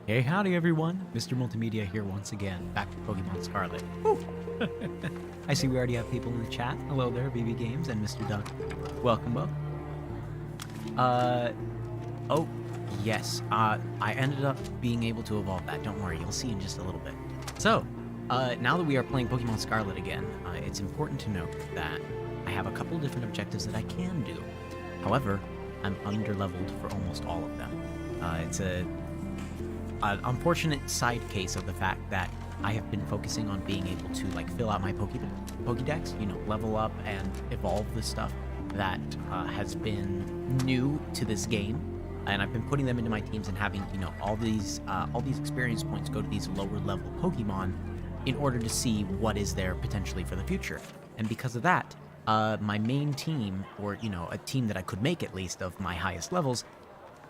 Hey, howdy everyone! Mr. Multimedia here once again, back to Pokemon Scarlet. Woo! I see we already have people in the chat. Hello there, BB Games and Mr. Duck. Welcome both. Oh, yes, I ended up being able to evolve that. Don't worry, you'll see in just a little bit. So, now that we are playing Pokemon Scarlet again, it's important to note that I have a couple different objectives that I can do. However, I'm under-leveled for almost all of them. It's an unfortunate side case of the fact that I have been focusing on being able to like fill out my Pokédex, you know, level up and evolve the stuff that has been new to this game, and I've been putting them into my teams and having, you know, all these experience points go to these lower level Pokemon in order to see what is there potentially for the future. And because of that, my main team, or you know, a team that I could make at least of my highest levels,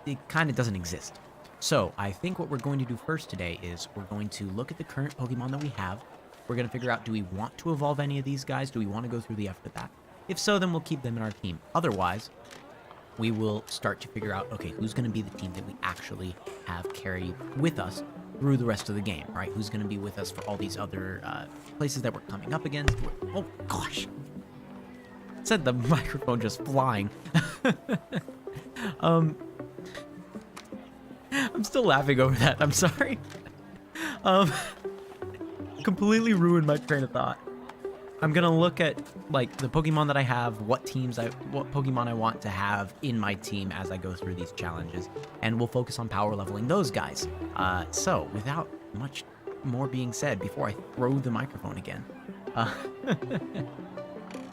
it kind of doesn't exist. So I think what we're going to do first today is we're going to look at the current Pokemon that we have. We're going to figure out, do we want to evolve any of these guys? Do we want to go through the effort of that? If so, then we'll keep them in our team. Otherwise, we will start to figure out, okay, who's going to be the team that we actually have carried with us through the rest of the game, right? Who's going to be with us for all these other places that we're coming up against? Oh, gosh. Said the microphone just flying. I'm still laughing over that. I'm sorry. Completely ruined my train of thought. I'm gonna look at like the Pokemon that I have, what Pokemon I want to have in my team as I go through these challenges, and we'll focus on power leveling those guys. So without much more being said, before I throw the microphone again,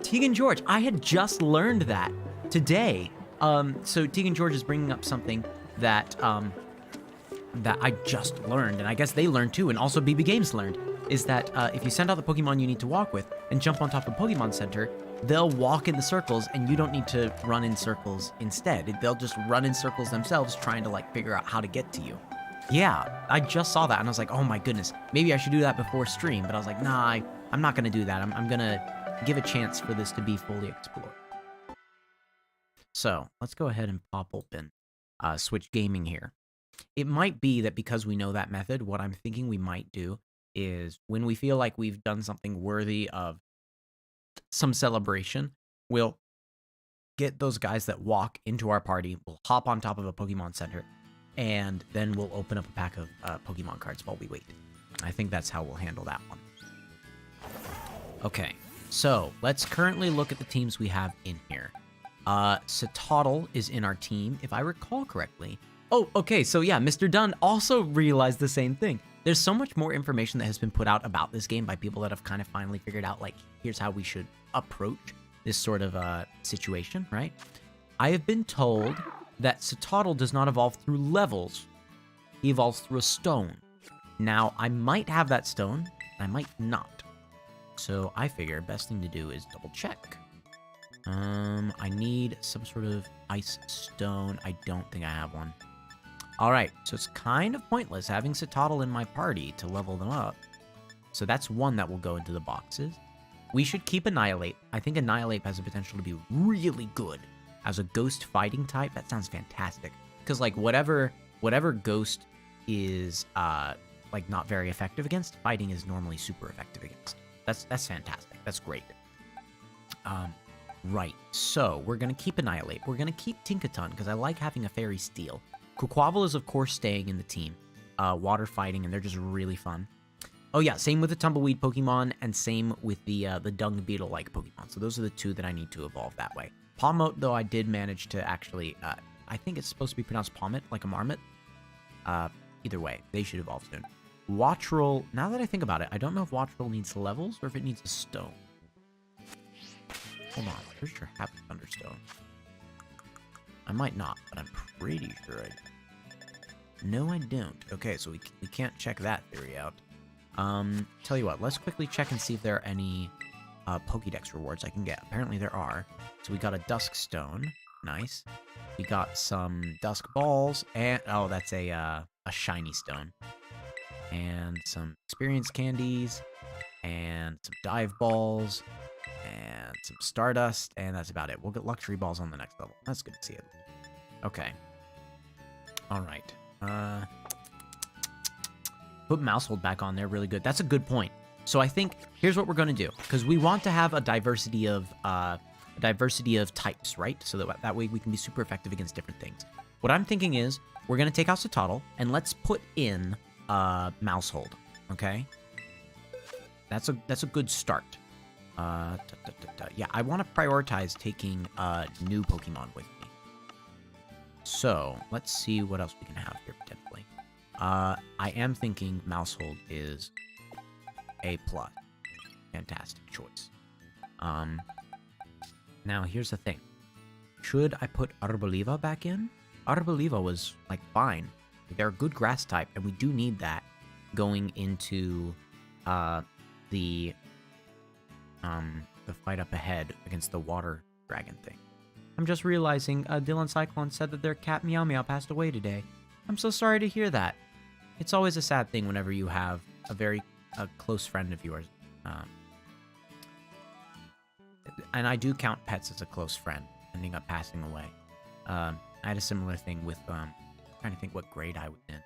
Tegan George, I had just learned that today. So Tegan George is bringing up something that that I just learned, and I guess they learned too, and also BB Games learned, is that if you send out the Pokemon you need to walk with and jump on top of Pokemon Center, they'll walk in the circles and you don't need to run in circles instead. They'll just run in circles themselves trying to like figure out how to get to you. Yeah, I just saw that and I was like, oh my goodness, maybe I should do that before stream, but I was like, nah, I'm not gonna do that. I'm gonna give a chance for this to be fully explored. So let's go ahead and pop open Switch Gaming here. It might be that because we know that method, what I'm thinking we might do is when we feel like we've done something worthy of some celebration, we'll get those guys that walk into our party, we'll hop on top of a Pokemon Center, and then we'll open up a pack of Pokemon cards while we wait. I think that's how we'll handle that one. Okay, so let's currently look at the teams we have in here. Satotl is in our team, if I recall correctly. Oh, okay, so yeah, Mr. Dunn also realized the same thing. There's so much more information that has been put out about this game by people that have kind of finally figured out, like, here's how we should approach this sort of situation, right? I have been told that Satotl does not evolve through levels. He evolves through a stone. Now, I might have that stone, I might not. So I figure best thing to do is double check. I need some sort of ice stone. I don't think I have one. Alright, so it's kind of pointless having Satotl in my party to level them up. So that's one that will go into the boxes. We should keep Annihilate. I think Annihilate has the potential to be really good as a ghost fighting type. That sounds fantastic. Because like whatever ghost is like not very effective against, fighting is normally super effective against. That's fantastic. That's great. Right, so we're going to keep Annihilate. We're going to keep Tinkaton because I like having a Fairy Steel. Quaquaval is, of course, staying in the team. Water fighting, and they're just really fun. Oh, yeah, same with the Tumbleweed Pokemon, and same with the Dung Beetle-like Pokemon. So those are the two that I need to evolve that way. Palmote, though, I did manage to actually... I think it's supposed to be pronounced Palmet, like a Marmot. Either way, they should evolve soon. Wattrel, now that I think about it, I don't know if Wattrel needs levels or if it needs a stone. Hold on, I'm pretty sure I have Thunderstone. I might not, but I'm pretty sure I do. No, I don't. Okay, so we can't check that theory out. Tell you what, let's quickly check and see if there are any Pokédex rewards I can get. Apparently there are. So we got a Dusk Stone. Nice. We got some Dusk Balls, and oh, that's a Shiny Stone. And some Experience Candies, and some Dive Balls, and some Stardust, and that's about it. We'll get Luxury Balls on the next level. That's good to see it. Okay. Alright. Put Mousehold back on there, really good. That's a good point. So I think here's what we're going to do, because we want to have a diversity of types, right? So that way we can be super effective against different things. What I'm thinking is we're going to take out Sotottle and let's put in Mousehold, okay? That's a good start. Yeah, I want to prioritize taking new Pokemon with me. So let's see what else we can have here potentially. I am thinking Mousehold is A+. Fantastic choice. Now here's the thing. Should I put Arboliva back in? Arboliva was, like, fine. They're a good grass type, and we do need that going into the fight up ahead against the water dragon thing. I'm just realizing Dylan Cyclone said that their cat Meow Meow passed away today. I'm so sorry to hear that. It's always a sad thing whenever you have a very close friend of yours. And I do count pets as a close friend, ending up passing away. I had a similar thing with, trying to think what grade I was in.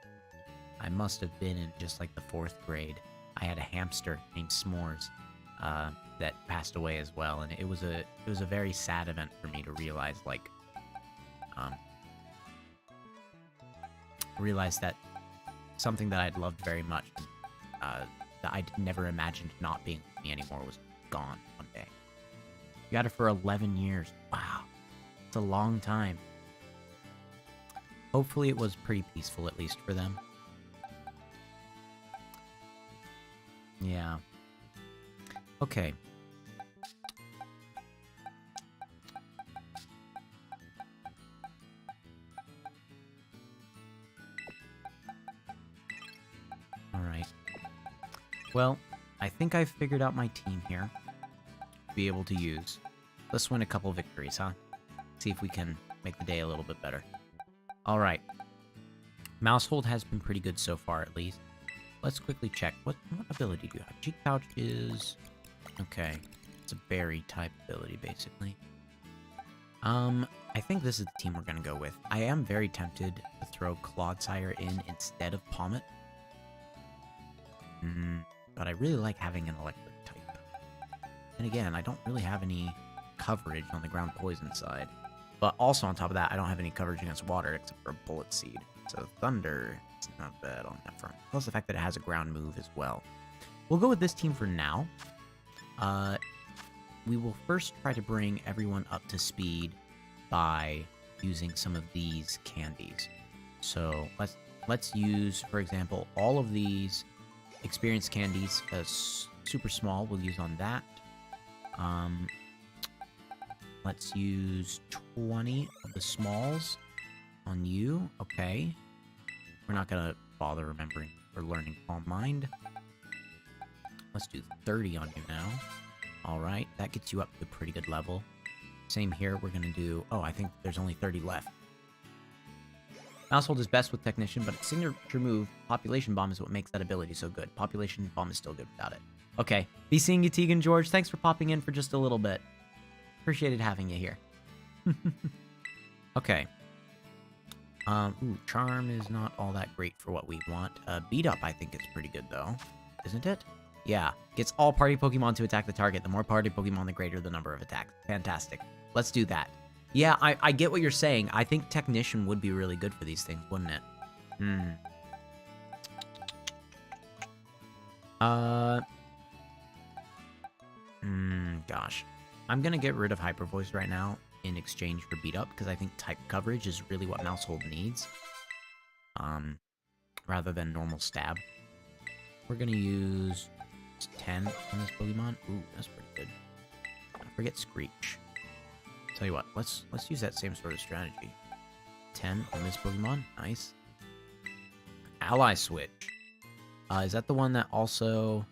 I must have been in just like the 4th grade. I had a hamster named S'mores that passed away as well, and it was a very sad event for me to realize, like, that something that I'd loved very much, that I'd never imagined not being with me anymore, was gone one day. You got it for 11 years. Wow. It's a long time. Hopefully it was pretty peaceful, at least for them. Yeah. Okay. Alright. Well, I think I've figured out my team here to be able to use. Let's win a couple victories, huh? See if we can make the day a little bit better. Alright. Mousehold has been pretty good so far, at least. Let's quickly check. What ability do you have? Cheek Pouch is... okay. It's a berry type ability, basically. I think this is the team we're going to go with. I am very tempted to throw Clodsire in instead of Pommet. But I really like having an electric type. And again, I don't really have any coverage on the ground poison side. But also on top of that, I don't have any coverage against water except for a Bullet Seed. So Thunder, it's not bad on that front. Plus the fact that it has a ground move as well. We'll go with this team for now. We will first try to bring everyone up to speed by using some of these candies. So let's use, for example, all of these experience candies as super small. We'll use on that. Let's use 20 of the smalls on you. Okay. We're not going to bother remembering or learning Calm Mind. Let's do 30 on you now. Alright, that gets you up to a pretty good level. Same here, we're going to do... oh, I think there's only 30 left. Mousehold is best with Technician, but its signature move, Population Bomb, is what makes that ability so good. Population Bomb is still good without it. Okay, be seeing you, Tegan George. Thanks for popping in for just a little bit. Appreciated having you here. Okay. Charm is not all that great for what we want. Beat Up, I think, is pretty good, though. Isn't it? Yeah. Gets all party Pokemon to attack the target. The more party Pokemon, the greater the number of attacks. Fantastic. Let's do that. Yeah, I get what you're saying. I think Technician would be really good for these things, wouldn't it? Gosh. I'm gonna get rid of Hyper Voice right now in exchange for Beat Up, because I think type coverage is really what Mousehold needs. Rather than normal stab. We're gonna use 10 on this Pokemon. Ooh, that's pretty good. Forget Screech. Tell you what, let's use that same sort of strategy. 10 on this Pokemon. Nice. Ally Switch. Is that the one that also...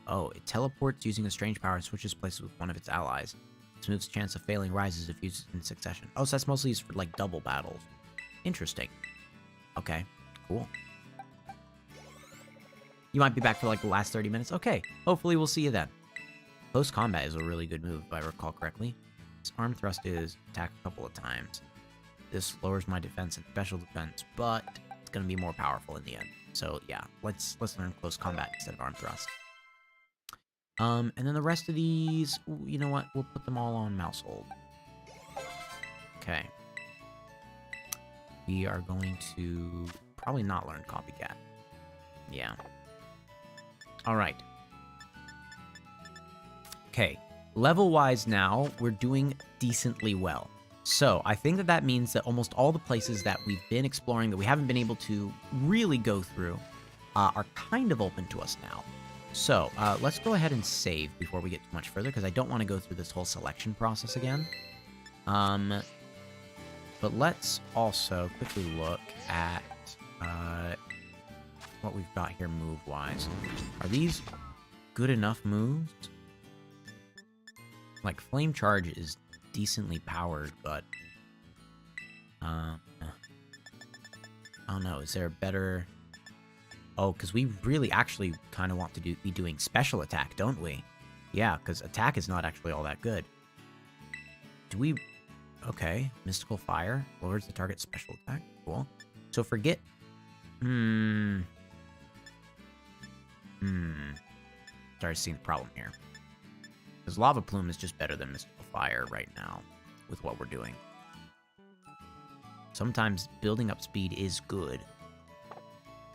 oh, it teleports using a strange power and switches places with one of its allies. Its move's chance of failing rises if used in succession. Oh, so that's mostly used for, like, double battles. Interesting. Okay, cool. You might be back for, like, the last 30 minutes? Okay, hopefully we'll see you then. Close Combat is a really good move, if I recall correctly. This Arm Thrust is attack a couple of times. This lowers my defense and special defense, but it's going to be more powerful in the end. So yeah, let's learn close combat instead of arm thrust. And then the rest of these, you know what? We'll put them all on mouse hold. Okay. We are going to probably not learn copycat. Yeah. All right. Okay. Level-wise now, we're doing decently well. So I think that means that almost all the places that we've been exploring that we haven't been able to really go through are kind of open to us now. So let's go ahead and save before we get too much further, because I don't want to go through this whole selection process again. But let's also quickly look at what we've got here move-wise. Are these good enough moves? Like, Flame Charge is decently powered, but... I don't know, is there a better... Oh, because we really actually kind of want to be doing special attack, don't we? Yeah, because attack is not actually all that good. Do we... Okay, Mystical Fire lowers the target's special attack. Cool. So forget... Started seeing the problem here. Because Lava Plume is just better than Mystical Fire right now with what we're doing. Sometimes building up speed is good.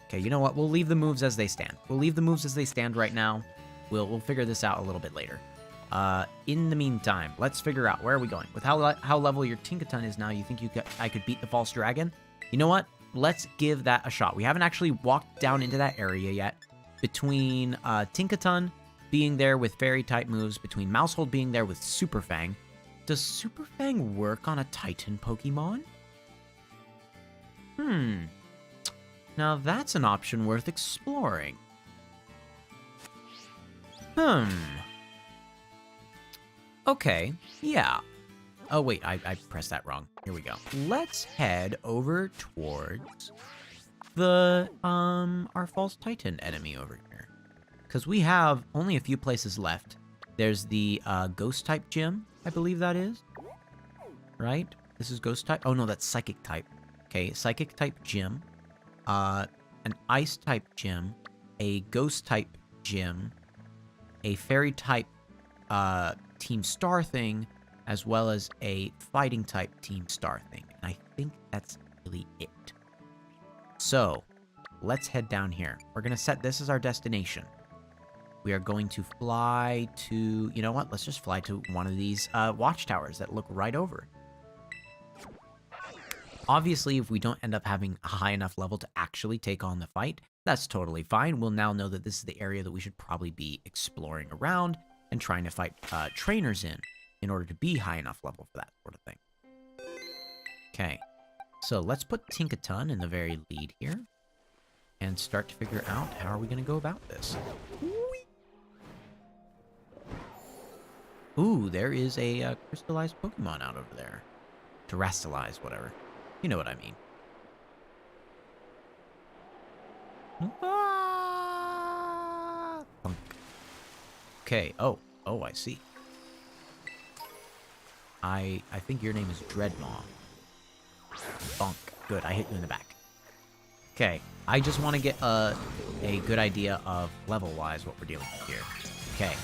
Okay, you know what? We'll leave the moves as they stand. We'll leave the moves as they stand right now. We'll figure this out a little bit later. In the meantime, let's figure out where are we going. With how level your Tinkaton is now, you think I could beat the False Dragon? You know what? Let's give that a shot. We haven't actually walked down into that area yet. Between Tinkaton being there with Fairy-type moves, between Mousehold being there with Super Fang. Does Super Fang work on a Titan Pokemon? Now that's an option worth exploring. Okay, yeah. Oh wait, I pressed that wrong. Here we go. Let's head over towards the our False Titan enemy over here. Because we have only a few places left. There's the Ghost-type gym, I believe that is. Right? This is Ghost-type? Oh no, that's Psychic-type. Okay, Psychic-type gym. An Ice-type gym. A Ghost-type gym. A Fairy-type Team Star thing. As well as a Fighting-type Team Star thing. And I think that's really it. So, let's head down here. We're going to set this as our destination. We are going to fly to... You know what? Let's just fly to one of these watchtowers that look right over. Obviously, if we don't end up having a high enough level to actually take on the fight, that's totally fine. We'll now know that this is the area that we should probably be exploring around and trying to fight trainers in order to be high enough level for that sort of thing. Okay, so let's put Tinkaton in the very lead here and start to figure out how are we going to go about this. Ooh, there is a crystallized Pokemon out over there. Terrestrialized, whatever. You know what I mean. Ah! Okay, oh, I see. I think your name is Dreadmaw. Bonk. Good, I hit you in the back. Okay, I just want to get a good idea of level-wise what we're dealing with here. Okay,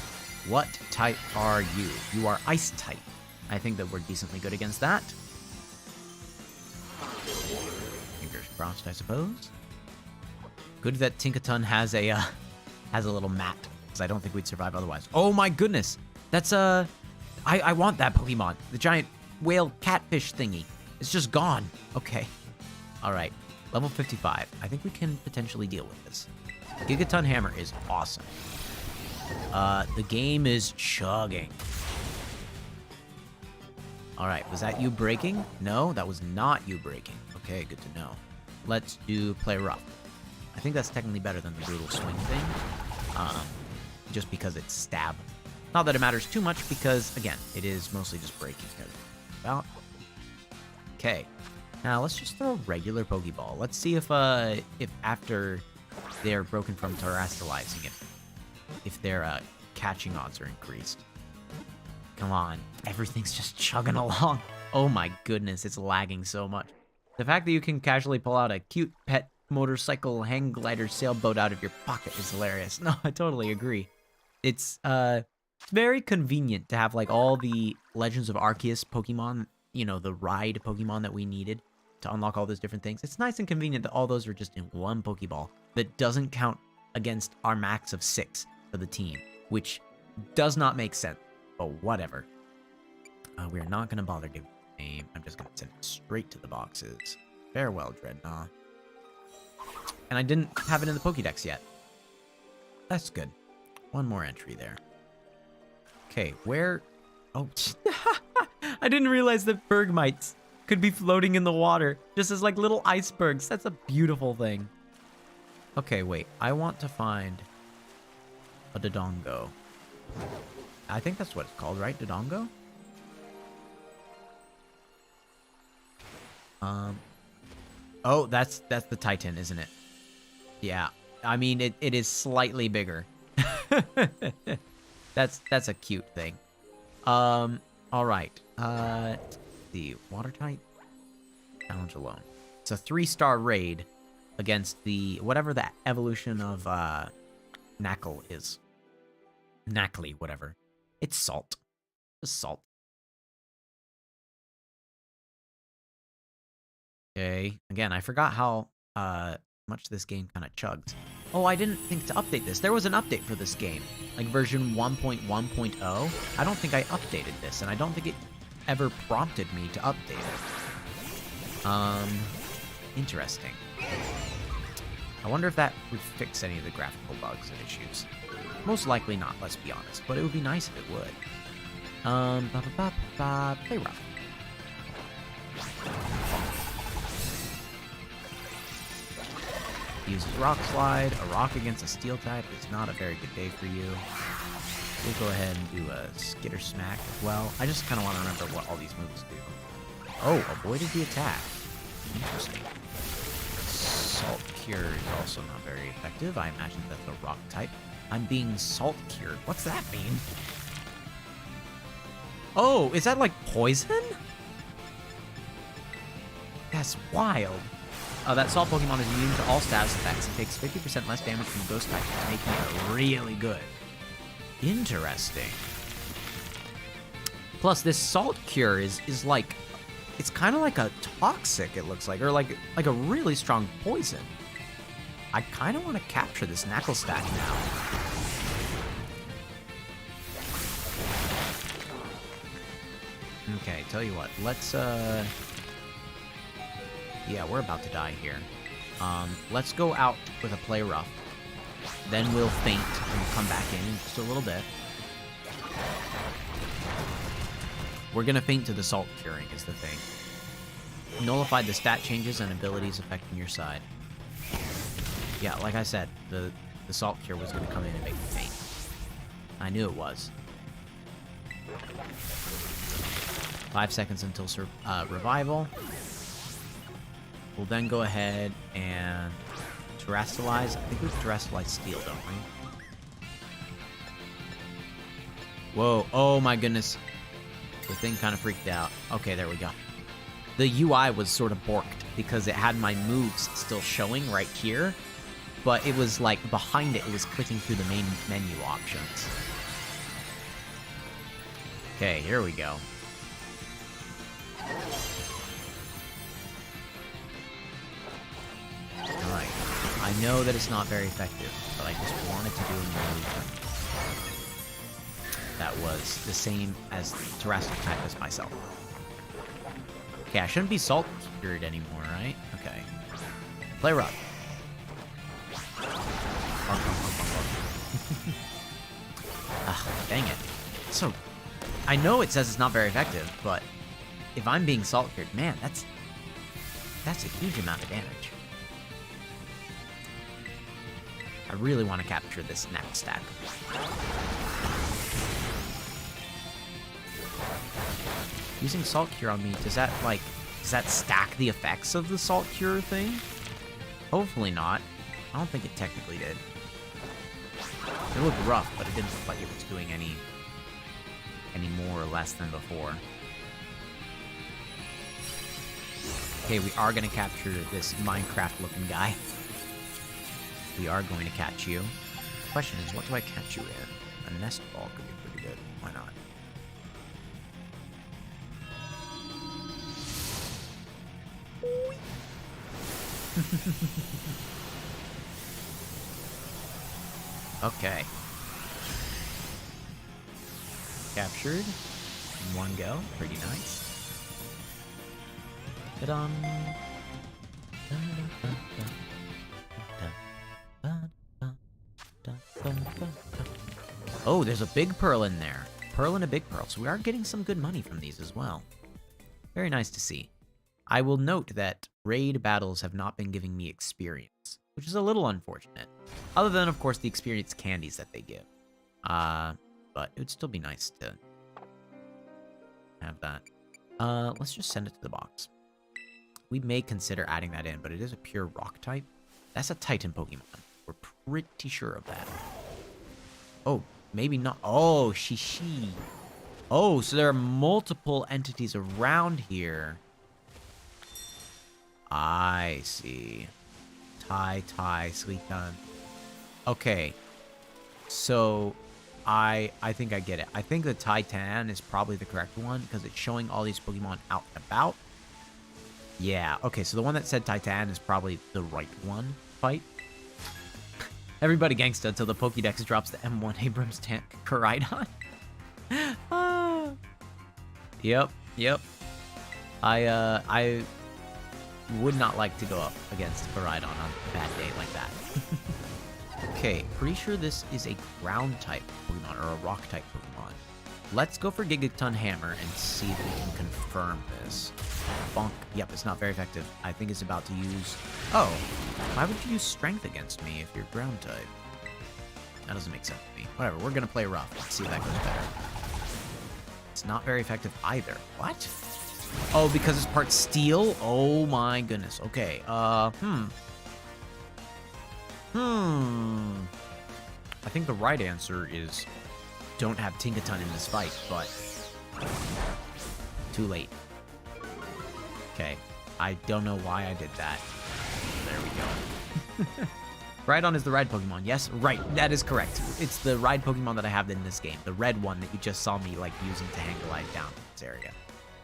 what type are you? You are Ice type. I think that we're decently good against that. Fingers crossed, I suppose. Good that Tinkaton has a little mat, because I don't think we'd survive otherwise. Oh my goodness! That's I want that Pokemon. The giant whale catfish thingy. It's just gone. Okay. Alright. Level 55. I think we can potentially deal with this. Gigaton Hammer is awesome. The game is chugging. Alright, was that you breaking? No, that was not you breaking. Okay, good to know. Let's do Play Rough. I think that's technically better than the Brutal Swing thing. Just because it's stab. Not that it matters too much because, again, it is mostly just breaking. About. Okay. Now, let's just throw a regular Pokeball. Let's see if after they're broken from terrestrializing it, if their catching odds are increased. Come on. Everything's just chugging along. Oh my goodness, it's lagging so much. The fact that you can casually pull out a cute pet motorcycle hang glider sailboat out of your pocket is hilarious. No, I totally agree. It's very convenient to have like all the Legends of Arceus Pokemon, you know, the ride Pokemon that we needed to unlock all those different things. It's nice and convenient that all those are just in one Pokeball that doesn't count against our max of 6 for the team, which does not make sense, but whatever. We're not going to bother giving it a name. I'm just going to send it straight to the boxes. Farewell, Dreadnought. And I didn't have it in the Pokédex yet. That's good. One more entry there. Okay, where... Oh, I didn't realize that Bergmites could be floating in the water, just as like little icebergs. That's a beautiful thing. Okay, wait. I want to find a Dodongo. I think that's what it's called, right? Dodongo? Oh, that's the Titan, isn't it? Yeah. I mean, it is slightly bigger. That's a cute thing. All right. Let's see. Water type. Challenge alone. It's a 3-star raid against the whatever the evolution of Knackle is. Knackley, whatever. It's salt. Just salt. Okay. Again, I forgot how much this game kind of chugs. Oh, I didn't think to update this. There was an update for this game, like version 1.1.0. I don't think I updated this, and I don't think it ever prompted me to update it. Interesting. I wonder if that would fix any of the graphical bugs and issues. Most likely not, let's be honest, but it would be nice if it would. Play rough. Uses Rock Slide. A rock against a steel type is not a very good day for you. We'll go ahead and do a Skitter Smack as well. I just kind of want to remember what all these moves do. Oh, avoided the attack. Interesting. Salt Cure is also not very effective. I imagine that's a rock type. I'm being Salt Cured. What's that mean? Oh, is that like poison? That's wild. That Salt Pokemon is immune to all status effects. It takes 50% less damage from Ghost type, making it really good. Interesting. Plus, this Salt Cure is like... It's kind of like a toxic, it looks like, or like a really strong poison. I kind of want to capture this Knackle stack now. Okay, tell you what, let's, yeah, we're about to die here. Let's go out with a play rough. Then we'll faint and we'll come back in just a little bit. We're gonna faint to the Salt Curing is the thing. Nullify the stat changes and abilities affecting your side. Yeah, like I said, the Salt Cure was gonna come in and make me faint. I knew it was. 5 seconds until revival. We'll then go ahead and Terrastallize. I think we Terrastallize Steel, don't we? Whoa, oh my goodness. The thing kind of freaked out. Okay, there we go. The UI was sort of borked because it had my moves still showing right here, but it was like behind it, it was clicking through the main menu options. Okay, here we go. Alright. I know that it's not very effective, but I just wanted to do a move that was the same as Terrestrial type as myself. Okay, I shouldn't be Salt Cured anymore, right? Okay. Play rough. Ugh, dang it. So, I know it says it's not very effective, but if I'm being Salt Cured, man, that's a huge amount of damage. I really want to capture this Knack stack. Using Salt Cure on me, does that stack the effects of the Salt Cure thing? Hopefully not. I don't think it technically did. It looked rough, but it didn't look like it was doing any more or less than before. Okay, we are going to capture this Minecraft-looking guy. We are going to catch you. The question is, what do I catch you in? A nest ball could be pretty good. Why not? Okay. Captured in one go. Pretty nice. Ta-dum. Oh, there's a big pearl in there. Pearl and a big pearl. So we are getting some good money from these as well. Very nice to see. I will note that raid battles have not been giving me experience, which is a little unfortunate. Other than, of course, the experience candies that they give. But it would still be nice to have that. Let's just send it to the box. We may consider adding that in, but it is a pure rock type. That's a Titan Pokemon. We're pretty sure of that. Oh, maybe not. Oh, she. Oh, so there are multiple entities around here. I see. Tai, Suitan. Okay. So, I think I get it. I think the Titan is probably the correct one because it's showing all these Pokemon out and about. Yeah, okay, so the one that said Titan is probably the right one. Fight. Everybody gangsta until the Pokédex drops the M1 Abrams tank Koraidon. Yep. I would not like to go up against Koraidon on a bad day like that. Okay, pretty sure this is a ground type Pokemon or a rock type Pokemon. Let's go for Gigaton Hammer and see if we can confirm this. Bonk. Yep, it's not very effective. I think it's about to use... Oh, why would you use Strength against me if you're ground type? That doesn't make sense to me. Whatever, we're gonna play rough. Let's see if that goes better. It's not very effective either. What? Oh, because it's part steel? Oh my goodness. Okay, I think the right answer is don't have Tinkaton in this fight, but too late. Okay, I don't know why I did that. There we go. Rhydon is the ride Pokemon. Yes, right, that is correct. It's the ride Pokemon that I have in this game. The red one that you just saw me like using to hang glide down in this area.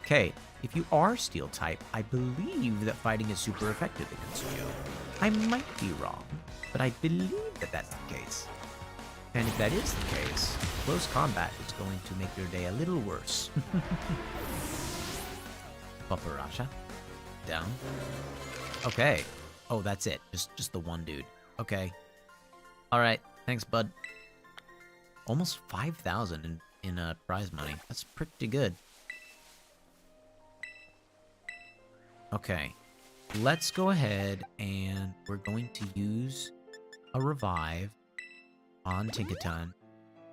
Okay, if you are steel type, I believe that fighting is super effective against you. I might be wrong, but I believe that that's the case. And if that is the case, close combat is going to make your day a little worse. Paparasha. Down. Okay. Oh, that's it. Just the one dude. Okay. Alright. Thanks, bud. Almost 5,000 in prize money. That's pretty good. Okay. Let's go ahead and we're going to use a revive on Tinkaton,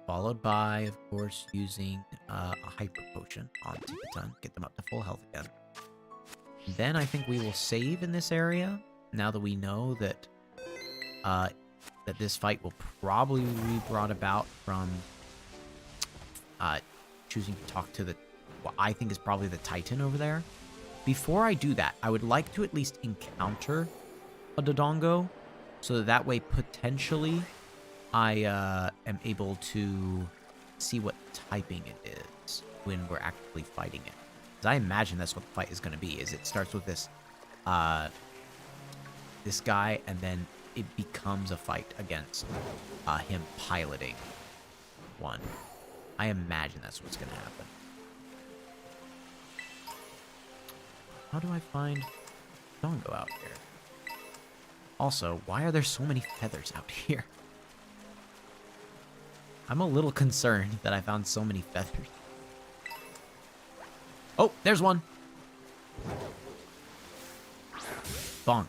followed by, of course, using a hyper potion on Tinkaton, get them up to full health again. Then I think we will save in this area, now that we know that that this fight will probably be brought about from choosing to talk to what I think is probably the Titan over there. Before I do that, I would like to at least encounter a Dodongo, so that way potentially I am able to see what typing it is when we're actually fighting it. Because I imagine that's what the fight is going to be, is it starts with this this guy, and then it becomes a fight against him piloting one. I imagine that's what's going to happen. How do I find Dodongo out here? Also, why are there so many feathers out here? I'm a little concerned that I found so many feathers. Oh, there's one. Bonk.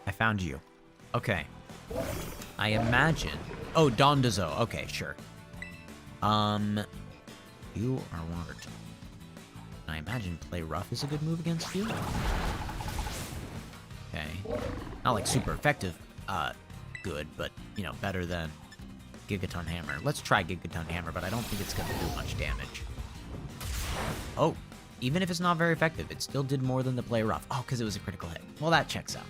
I found you. Okay. I imagine... Oh, Dondozo. Okay, sure. You are water type. I imagine play rough is a good move against you. Okay. Not like super effective, good, but, you know, better than Gigaton Hammer. Let's try Gigaton Hammer, but I don't think it's going to do much damage. Oh, even if it's not very effective, it still did more than the play rough. Oh, because it was a critical hit. Well, that checks out.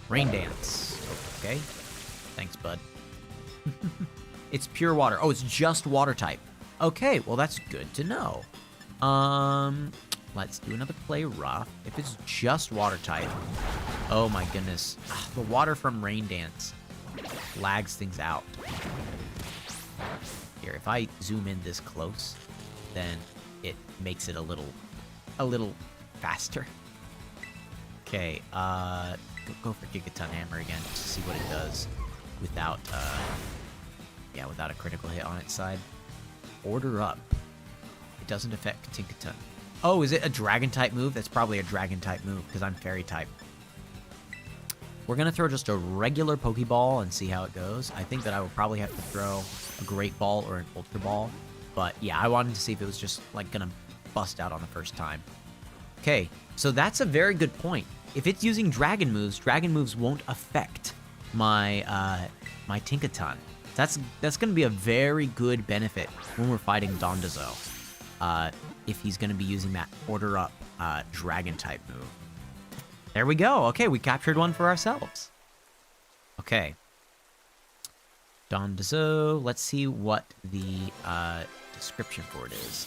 Rain Dance. Okay. Thanks, bud. It's pure water. Oh, it's just water type. Okay, well, that's good to know. Let's do another play rough. If it's just water type. Oh, my goodness. The water from Rain Dance lags things out. Here, if I zoom in this close, then it makes it a little faster. Okay, go for Gigaton Hammer again, just to see what it does without, without a critical hit on its side. Order Up. It doesn't affect Tinkaton. Oh, is it a Dragon-type move? That's probably a Dragon-type move, because I'm Fairy-type. We're going to throw just a regular Pokeball and see how it goes. I think that I would probably have to throw a Great Ball or an Ultra Ball. But yeah, I wanted to see if it was just like going to bust out on the first time. Okay, so that's a very good point. If it's using Dragon moves won't affect my my Tinkaton. That's going to be a very good benefit when we're fighting Dondozo. If he's going to be using that Order Up Dragon-type move. There we go. Okay, we captured one for ourselves. Okay. Dondozo. Let's see what the description for it is.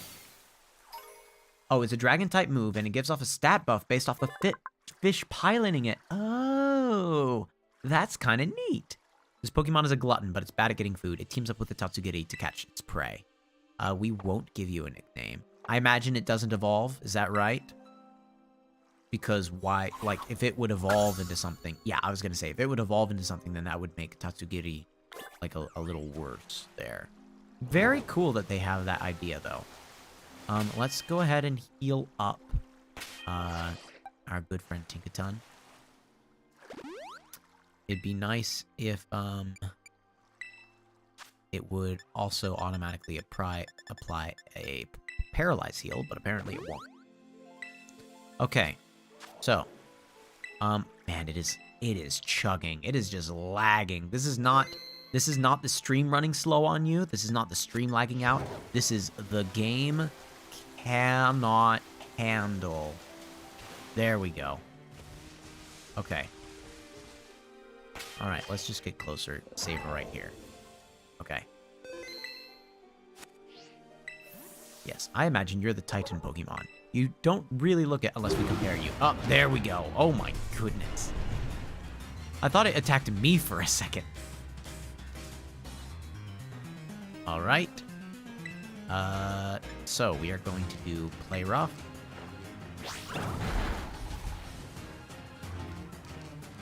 Oh, it's a Dragon-type move, and it gives off a stat buff based off the fish piloting it. Oh, that's kind of neat. This Pokemon is a glutton, but it's bad at getting food. It teams up with the Tatsugiri to catch its prey. We won't give you a nickname. I imagine it doesn't evolve. Is that right? Because why, like, if it would evolve into something, yeah, I was going to say, if it would evolve into something, then that would make Tatsugiri, like, a little worse there. Very cool that they have that idea, though. Let's go ahead and heal up, our good friend Tinkaton. It'd be nice if, it would also automatically apply a Paralyze Heal, but apparently it won't. Okay. So, man, it is chugging. It is just lagging. This is not the stream running slow on you. This is not the stream lagging out. This is the game cannot handle. There we go. Okay. All right, let's just get closer. Save right here. Okay. Yes, I imagine you're the Titan Pokemon. You don't really look at unless we compare you. Oh, there we go. Oh my goodness. I thought it attacked me for a second. All right. So we are going to do Play Rough.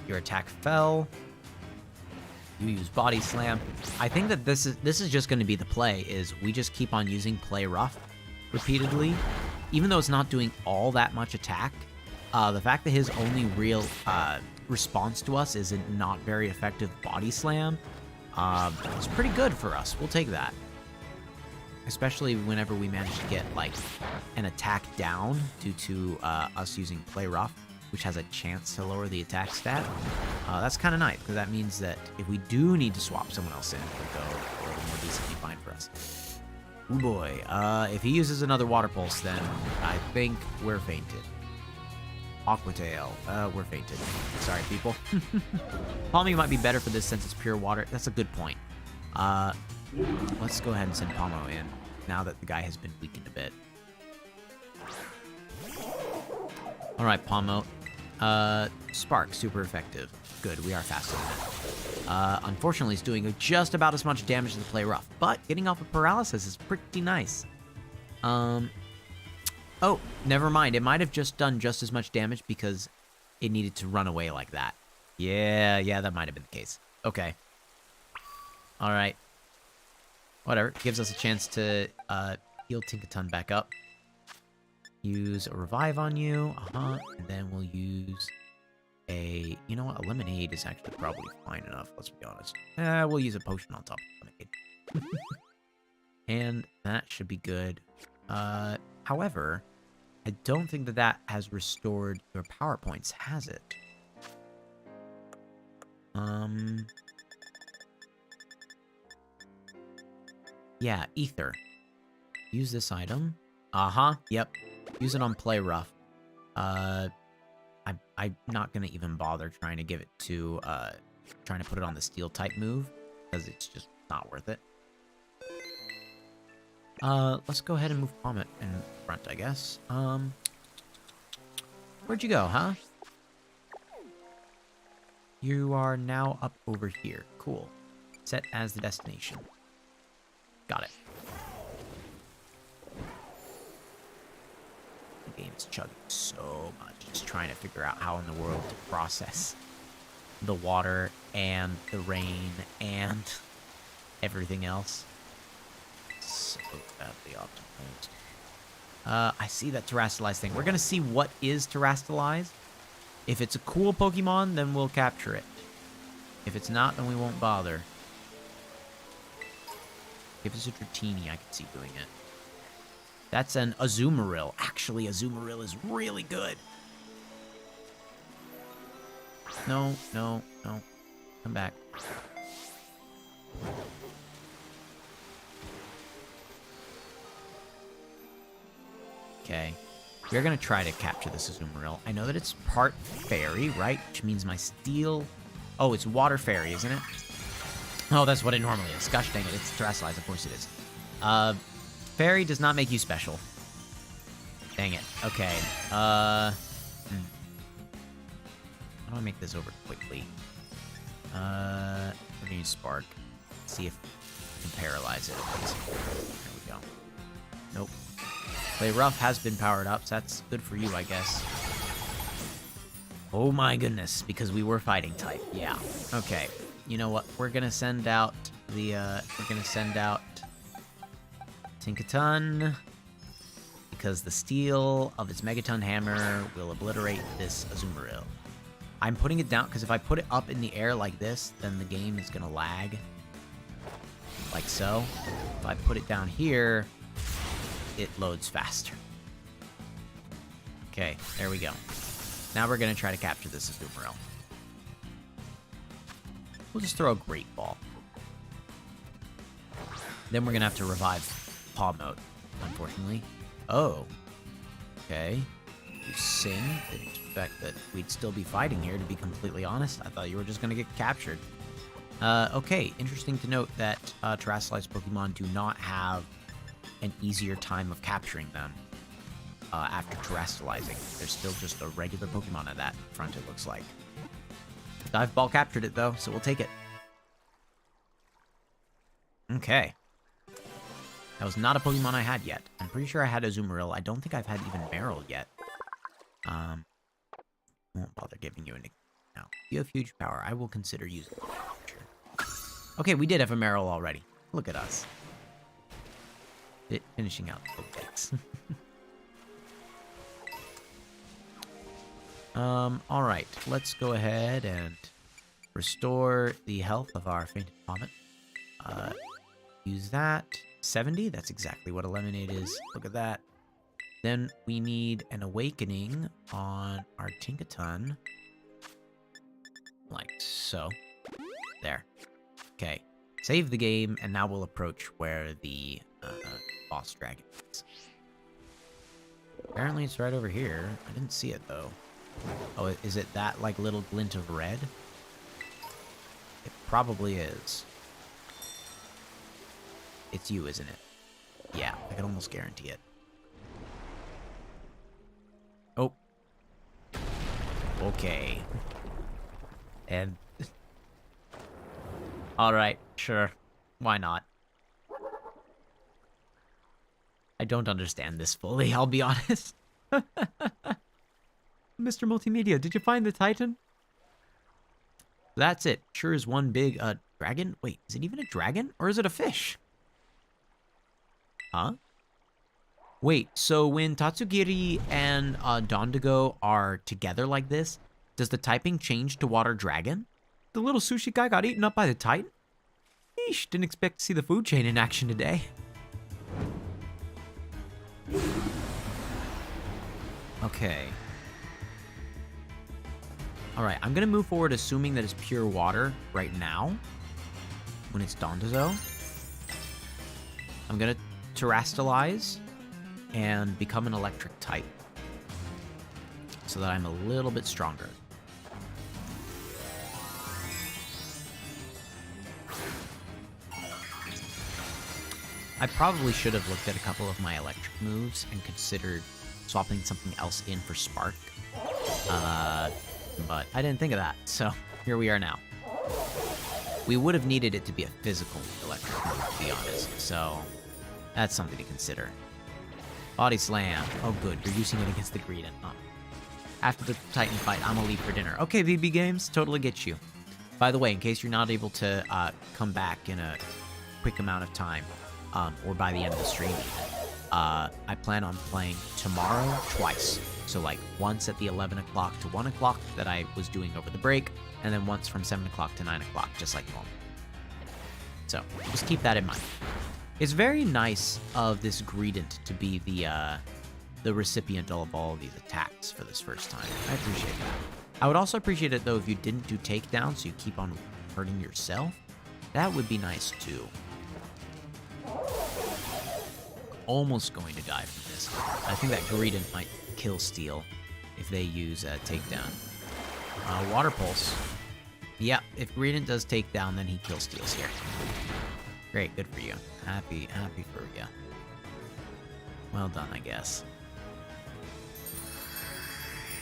Your attack fell. You use Body Slam. I think that this is just going to be the play, is we just keep on using Play Rough repeatedly. Even though it's not doing all that much attack, the fact that his only real response to us is a not very effective Body Slam, it's pretty good for us. We'll take that. Especially whenever we manage to get, like, an attack down due to us using Play Rough, which has a chance to lower the attack stat. That's kind of nice, because that means that if we do need to swap someone else in, it'll go a little more decently fine for us. Oh boy, if he uses another Water Pulse, then I think we're fainted. Aqua Tail, we're fainted. Sorry, people. Palmy might be better for this since it's pure water. That's a good point. Let's go ahead and send Palmo in, now that the guy has been weakened a bit. Alright, Palmo. Spark, super effective. Good, we are faster than that. Unfortunately, it's doing just about as much damage as the Play Rough, but getting off of Paralysis is pretty nice. Oh, never mind. It might have just done just as much damage because it needed to run away like that. Yeah, that might have been the case. Okay. Alright. Whatever. Gives us a chance to heal Tinkaton back up. Use a Revive on you. And then we'll use a... You know what? A Lemonade is actually probably fine enough. Let's be honest. We'll use a Potion on top of Lemonade. And that should be good. However, I don't think that that has restored your power points, has it? Yeah, Ether. Use this item. Yep. Use it on Play Rough. I'm not gonna even bother trying to give it to, trying to put it on the Steel type move, because it's just not worth it. Let's go ahead and move Comet in front, I guess. Where'd you go, huh? You are now up over here. Cool. Set as the destination. Got it. The game is chugging so much. Just trying to figure out how in the world to process the water and the rain and everything else. So badly optimized. I see that Terrastalize thing. We're going to see what is Terrastalize. If it's a cool Pokemon, then we'll capture it. If it's not, then we won't bother. If it's a Dratini, I could see doing it. That's an Azumarill. Actually, Azumarill is really good. No. Come back. Okay. We're going to try to capture this Azumarill. I know that it's part fairy, right? Which means my Steel... Oh, it's water fairy, isn't it? Oh, that's what it normally is. Gosh dang it, it's Terrastalize. Of course it is. Fairy does not make you special. Dang it. Okay. How do I make this over quickly? We're gonna use Spark. Let's see if we can paralyze it. There we go. Nope. Play Rough has been powered up, so that's good for you, I guess. Oh my goodness, because we were fighting type. Yeah. Okay. You know what? We're gonna send out the, Tinkaton, because the Steel of its Megaton Hammer will obliterate this Azumarill. I'm putting it down, because if I put it up in the air like this, then the game is gonna lag. Like so. If I put it down here, it loads faster. Okay, there we go. Now we're gonna try to capture this Azumarill. We'll just throw a Great Ball. Then we're gonna have to revive Paw Mode, unfortunately. Oh. Okay. You sing. Didn't expect that we'd still be fighting here, to be completely honest. I thought you were just gonna get captured. Okay. Interesting to note that Terrastalized Pokemon do not have an easier time of capturing them after Terrastalizing. They're still just a regular Pokemon at that front, it looks like. Dive Ball captured it, though, so we'll take it. Okay. That was not a Pokemon I had yet. I'm pretty sure I had Azumarill. I don't think I've had even Marill yet. Won't bother giving you a nickname now. You have huge power. I will consider using it in the future. Okay, we did have a Marill already. Look at us. Finishing out the Pokedex. Alright. Let's go ahead and restore the health of our fainted Comet. Use that. 70? That's exactly what a Lemonade is. Look at that. Then we need an Awakening on our Tinkaton. Like so. There. Okay. Save the game, and now we'll approach where the boss dragon is. Apparently it's right over here. I didn't see it, though. Oh, is it that, like, little glint of red? It probably is. It's you, isn't it? Yeah, I can almost guarantee it. Oh. Okay. And... Alright, sure. Why not? I don't understand this fully, I'll be honest. Mr. Multimedia, did you find the Titan? That's it. Sure is one big, dragon? Wait, is it even a dragon? Or is it a fish? Huh? Wait, so when Tatsugiri and, Dondigo are together like this, does the typing change to water dragon? The little sushi guy got eaten up by the Titan? Eesh, didn't expect to see the food chain in action today. Okay. Alright, I'm gonna move forward assuming that it's pure water right now. When it's Dondizo. I'm gonna Terrastalize. and become an electric type so that I'm a little bit stronger. I probably should have looked at a couple of my electric moves and considered swapping something else in for Spark. But I didn't think of that, so here we are now. We would have needed it to be a physical electric move, to be honest, so that's something to consider. Body Slam. Oh, good. You're using it against the Greedent. After the Titan fight, I'm gonna leave for dinner. Okay, VB Games, totally get you. By the way, in case you're not able to come back in a quick amount of time, or by the end of the stream even, I plan on playing tomorrow twice. So like once at the 11 o'clock to 1 o'clock that I was doing over the break, and then once from 7 o'clock to 9 o'clock, just like normal. So just keep that in mind. It's very nice of this Greedent to be the recipient of all of these attacks for this first time. I appreciate that. I would also appreciate it though if you didn't do takedown, so you keep on hurting yourself. That would be nice too. Almost going to die from this. I think that Greedent might kill Steel if they use a takedown. Water Pulse. Yeah, if Greedent does takedown, then he kills Steel's here. Great, good for you. Happy for you. Well done, I guess.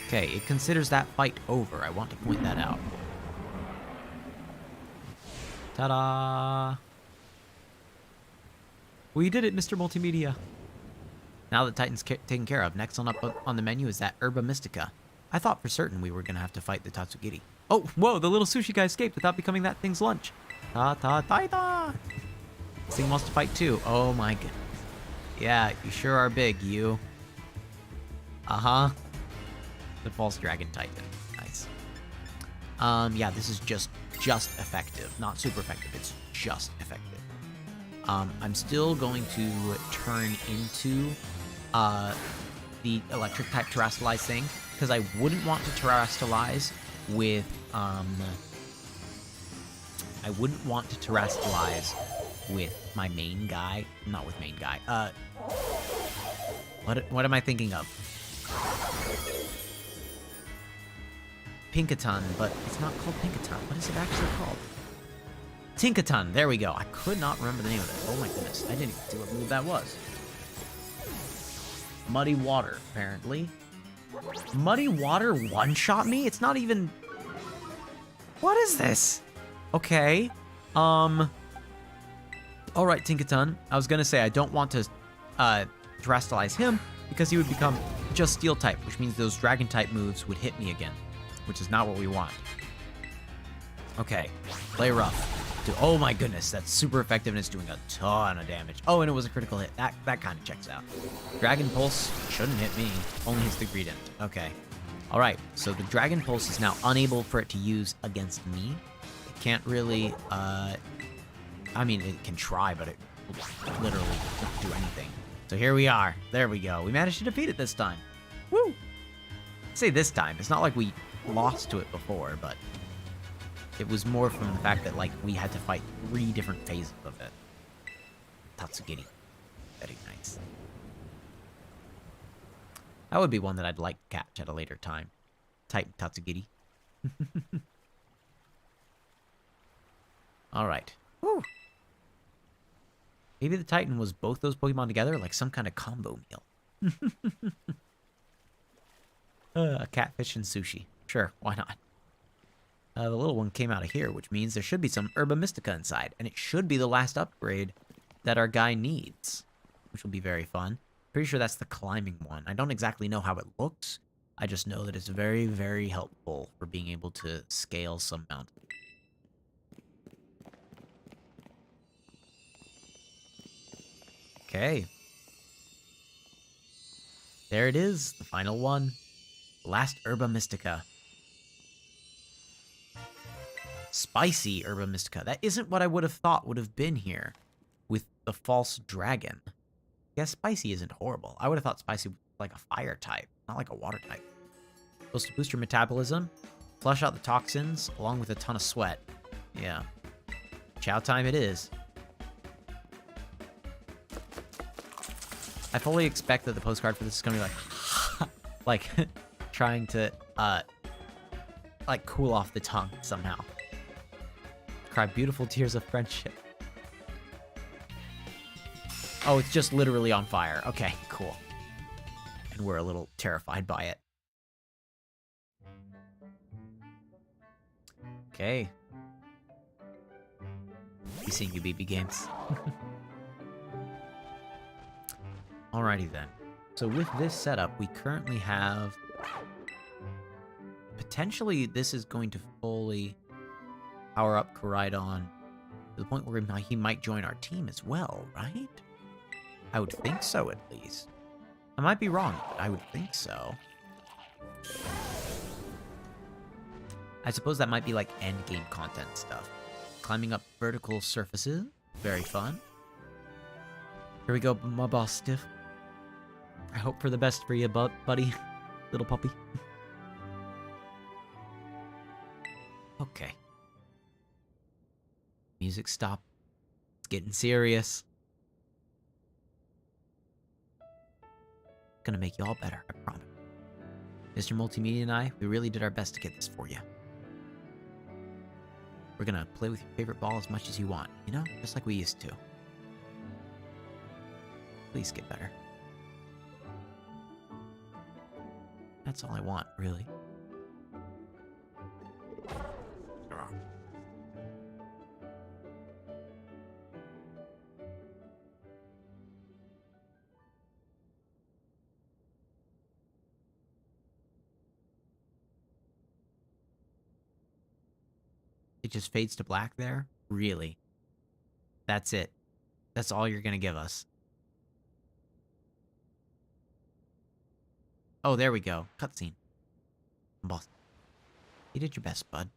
Okay, it considers that fight over. I want to point that out. Ta-da! We did it, Mr. Multimedia. Now that Titan's taken care of, next up on the menu is that Herba Mystica. I thought for certain we were going to have to fight the Tatsugiri. Oh, whoa, the little sushi guy escaped without becoming that thing's lunch. Ta-ta-ta-ta! This thing wants to fight too. Oh my goodness. Yeah, you sure are big, you. Uh-huh. The false dragon titan. Nice. Yeah, this is just effective. Not super effective, it's just effective. I'm still going to turn into the electric type terrestrialize thing, because I wouldn't want to terrestrialize with my main guy. Not with main guy. What am I thinking of? Pinkaton, but it's not called Pinkaton. What is it actually called? Tinkaton, there we go. I could not remember the name of it. Oh my goodness, I didn't even see what move that was. Muddy Water, apparently. Muddy Water one-shot me? It's not even... What is this? Okay. Alright, Tinkaton. I was gonna say I don't want to terrestrialize him because he would become just Steel type, which means those Dragon type moves would hit me again, which is not what we want. Okay, play rough. Oh my goodness, that's super effective and it's doing a ton of damage. Oh, and it was a critical hit. That kind of checks out. Dragon Pulse shouldn't hit me. Only hits the Greedent. Okay. Alright, so the Dragon Pulse is now unable for it to use against me. It can't really, I mean, it can try, but it literally won't do anything. So here we are. There we go. We managed to defeat it this time. Woo! I say this time. It's not like we lost to it before, but... It was more from the fact that, like, we had to fight 3 different phases of it. Tatsugiri. Very nice. That would be one that I'd like to catch at a later time. Titan Tatsugiri. Alright. Woo! Maybe the Titan was both those Pokemon together, like some kind of combo meal. A catfish and sushi. Sure, why not? The little one came out of here, which means there should be some Herba Mystica inside, and it should be the last upgrade that our guy needs, which will be very fun. Pretty sure that's the climbing one. I don't exactly know how it looks. I just know that it's very, very helpful for being able to scale some mountain. Okay. There it is, the final one. Last Herba Mystica. Spicy Herba Mystica. That isn't what I would have thought would have been here with the false dragon. Yeah, spicy isn't horrible. I would have thought spicy was like a fire type, not like a water type. Supposed to boost your metabolism, flush out the toxins, along with a ton of sweat. Yeah. Chow time it is. I fully expect that the postcard for this is gonna be like, like, trying to, like, cool off the tongue somehow. Cry beautiful tears of friendship. Oh, it's just literally on fire. Okay, cool. And we're a little terrified by it. Okay. Be seeing you, BB Games. Alrighty then. So with this setup, we currently have... Potentially, this is going to fully power up Koraidon to the point where he might join our team as well, right? I would think so, at least. I might be wrong, but I would think so. I suppose that might be like endgame content stuff. Climbing up vertical surfaces. Very fun. Here we go, my boss Stiff. I hope for the best for you, buddy. Little puppy. Okay. Music stop. It's getting serious. Gonna make you all better, I promise. Mr. Multimedia and I, we really did our best to get this for you. We're gonna play with your favorite ball as much as you want, you know? Just like we used to. Please get better. That's all I want, really. It just fades to black there? Really? That's it. That's all you're gonna give us. Oh, there we go. Cutscene. Boss. You did your best, bud.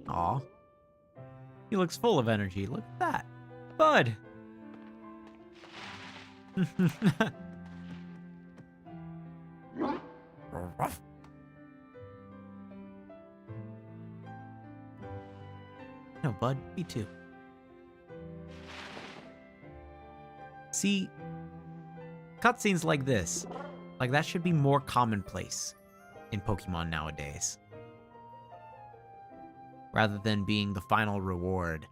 Aw. He looks full of energy. Look at that. Bud! No, Bud. Me too. See, cutscenes like this, like that should be more commonplace in Pokemon nowadays. Rather than being the final reward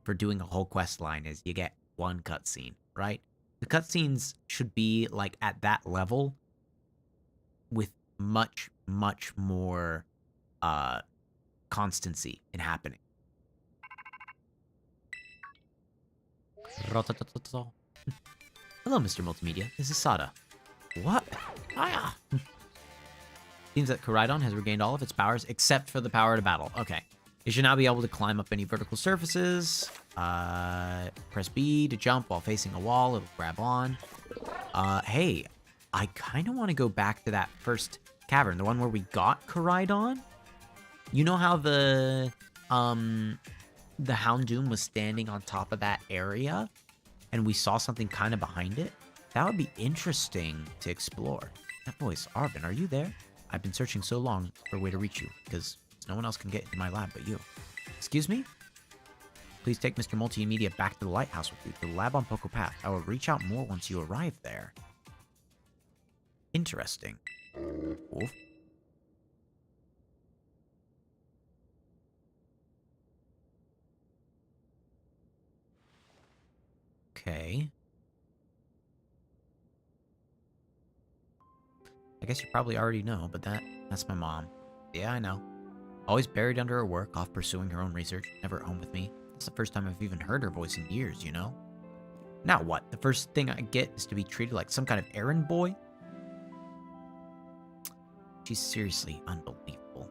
for doing a whole quest line is you get one cutscene, right? The cutscenes should be like at that level with much, much more constancy in happening. Hello, Mr. Multimedia. This is Sada. What? Ah! Seems that Koraidon has regained all of its powers except for the power to battle. Okay. You should now be able to climb up any vertical surfaces. Press B to jump while facing a wall. It'll grab on. Hey, I kind of want to go back to that first cavern, the one where we got Koraidon. You know how the Houndoom was standing on top of that area, and we saw something kind of behind it? That would be interesting to explore. That voice, Arvin, are you there? I've been searching so long for a way to reach you, because no one else can get into my lab but you. Excuse me? Please take Mr. Multimedia back to the lighthouse with you, to the lab on Poco Path. I will reach out more once you arrive there. Interesting. Oof. Okay. I guess you probably already know, but that's my mom. Yeah, I know. Always buried under her work, off pursuing her own research, never at home with me. It's the first time I've even heard her voice in years, you know? Now what? The first thing I get is to be treated like some kind of errand boy? She's seriously unbelievable.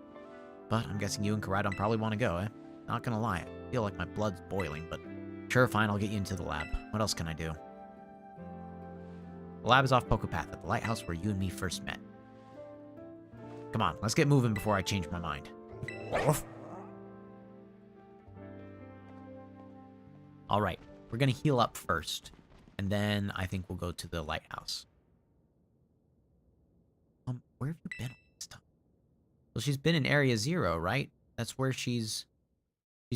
But I'm guessing you and Koraidon probably want to go, eh? Not gonna lie, I feel like my blood's boiling, but sure, fine, I'll get you into the lab. What else can I do? The lab is off Poco Path, at the lighthouse where you and me first met. Come on, let's get moving before I change my mind. All right, we're going to heal up first, and then I think we'll go to the lighthouse. Where have you been all this time? Well, she's been in Area 0, right? That's where she's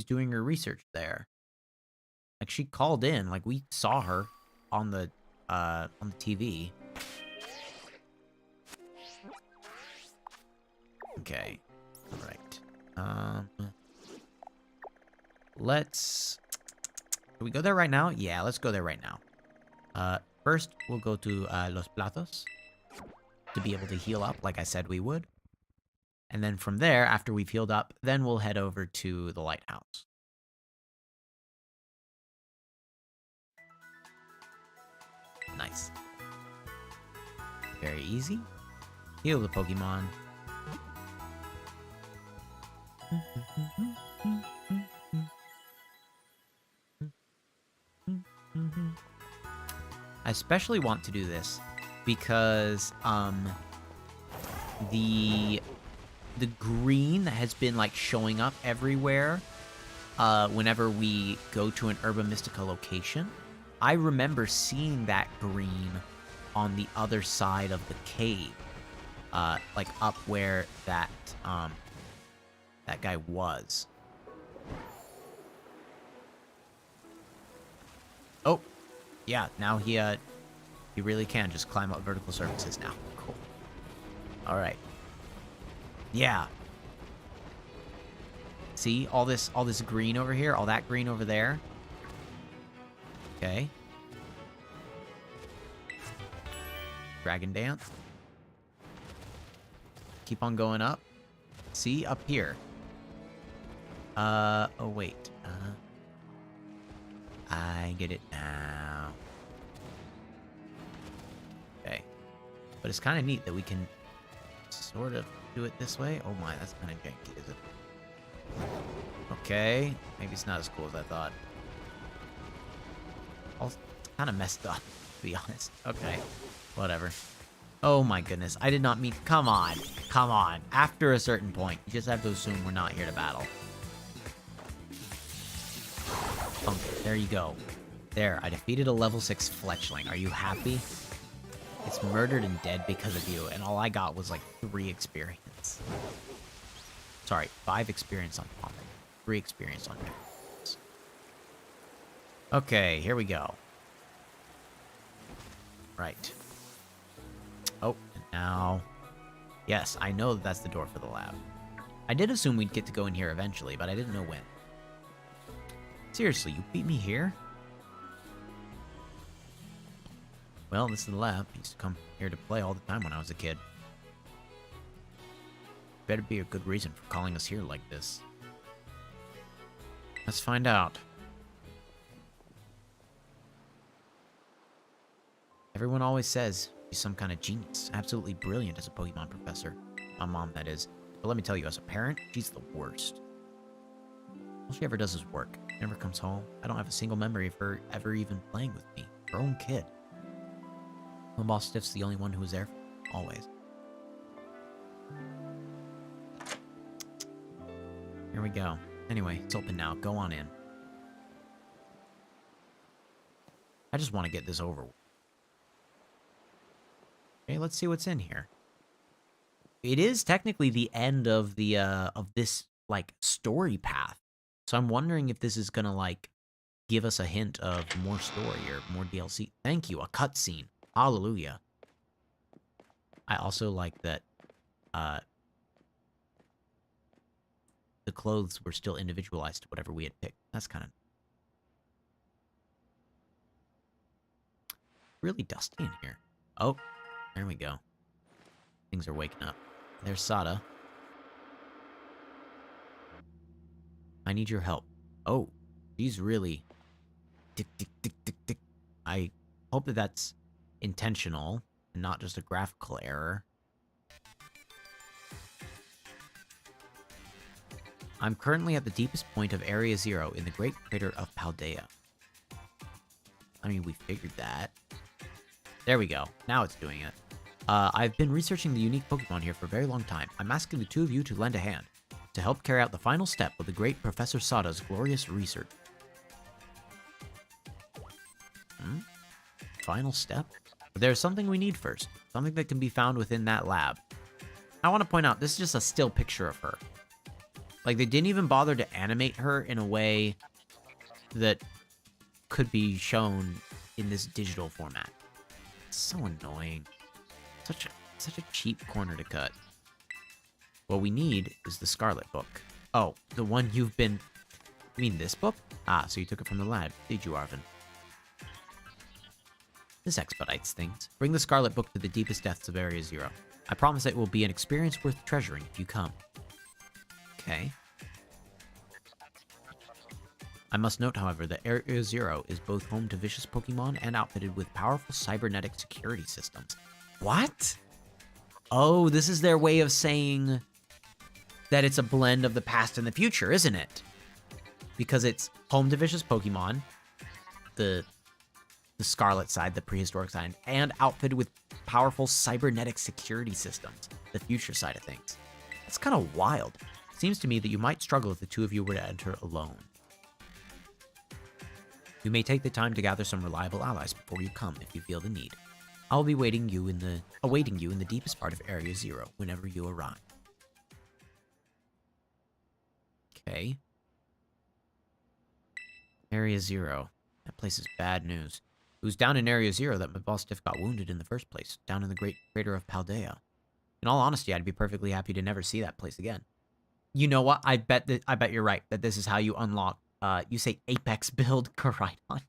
doing her research there. Like, she called in, like, we saw her on the TV. Okay. All right. Let's... Can we go there right now? Yeah, let's go there right now. First, we'll go to Los Platos to be able to heal up like I said we would. And then from there, after we've healed up, then we'll head over to the lighthouse. Nice. Very easy. Heal the Pokemon. I especially want to do this because the green that has been like showing up everywhere whenever we go to an Herba Mystica location, I remember seeing that green on the other side of the cave, like up where that guy was. Oh, yeah, now he really can just climb up vertical surfaces now. Cool. All right. Yeah. See all this green over here, all that green over there. Okay. Dragon Dance. Keep on going up. See up here. Oh wait. I get it now. Okay. But it's kind of neat that we can sort of do it this way. Oh my, that's kind of janky, is it? Okay. Maybe it's not as cool as I thought. It's kind of messed up, to be honest. Okay. Whatever. Oh my goodness. I did not mean... Come on. Come on. After a certain point, you just have to assume we're not here to battle. Okay, there you go. There, I defeated a level 6 Fletchling. Are you happy? It's murdered and dead because of you, and all I got was like 3 experience. Sorry, 5 experience on Poppin. 3 experience on Poppin. Okay, here we go. Right. Oh, and now... Yes, I know that that's the door for the lab. I did assume we'd get to go in here eventually, but I didn't know when. Seriously, you beat me here? Well, this is the lab. I used to come here to play all the time when I was a kid. Better be a good reason for calling us here like this. Let's find out. Everyone always says she's some kind of genius. Absolutely brilliant as a Pokemon professor. My mom, that is. But let me tell you, as a parent, she's the worst. All she ever does is work. Never comes home. I don't have a single memory of her ever even playing with me. Her own kid. My boss Stiff's the only one who was there. Always. Here we go. Anyway, it's open now. Go on in. I just want to get this over with. Okay, let's see what's in here. It is technically the end of the of this like story path. So I'm wondering if this is gonna like give us a hint of more story or more DLC. Thank you, a cutscene. Hallelujah. I also like that the clothes were still individualized to whatever we had picked. That's kind of really dusty in here. Oh, there we go. Things are waking up. There's Sada. I need your help. Oh, she's really... Tick, tick, tick, tick, tick. I hope that that's intentional and not just a graphical error. I'm currently at the deepest point of Area 0 in the Great Crater of Paldea. I mean, we figured that. There we go. Now it's doing it. I've been researching the unique Pokemon here for a very long time. I'm asking the two of you to lend a hand to help carry out the final step of the great Professor Sada's glorious research. Final step? But there's something we need first. Something that can be found within that lab. I want to point out, this is just a still picture of her. Like, they didn't even bother to animate her in a way that could be shown in this digital format. It's so annoying. Such a cheap corner to cut. What we need is the Scarlet book. Oh, the one you've been... You mean this book? Ah, so you took it from the lab, did you, Arvin? This expedites things. Bring the Scarlet book to the deepest depths of Area Zero. I promise it will be an experience worth treasuring if you come. Okay. I must note, however, that Area Zero is both home to vicious Pokemon and outfitted with powerful cybernetic security systems. What? Oh, this is their way of saying that it's a blend of the past and the future, isn't it? Because it's home to vicious Pokemon, the Scarlet side, the prehistoric side, and outfitted with powerful cybernetic security systems, the future side of things. That's kind of wild. Seems to me that you might struggle if the two of you were to enter alone. You may take the time to gather some reliable allies before you come if you feel the need. I'll be awaiting you in the deepest part of Area Zero whenever you arrive. Okay. Area Zero. That place is bad news. It was down in Area Zero that my boss Stiff got wounded in the first place, down in the great crater of Paldea. In all honesty, I'd be perfectly happy to never see that place again. You know what? I bet you're right, that this is how you unlock, you say Apex build Koraidon.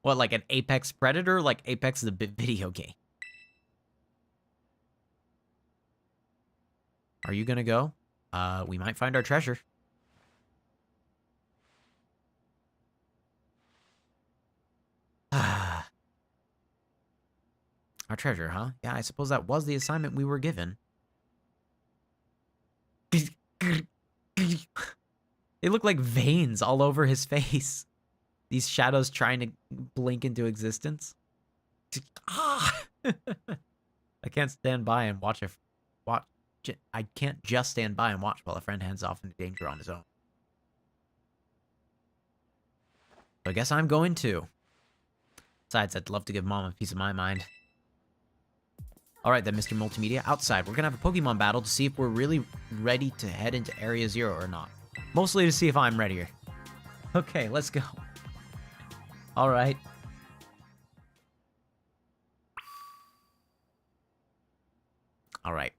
What, like an Apex Predator? Like Apex is a video game. Are you gonna go? We might find our treasure. Our treasure, huh? Yeah, I suppose that was the assignment we were given. They look like veins all over his face. These shadows trying to blink into existence. I can't stand by and watch I can't just stand by and watch while a friend heads off into danger on his own. So I guess I'm going too. Besides, I'd love to give Mom a piece of my mind. Alright then, Mr. Multimedia, outside. We're gonna have a Pokemon battle to see if we're really ready to head into Area Zero or not. Mostly to see if I'm readier. Okay, let's go. Alright. Alright.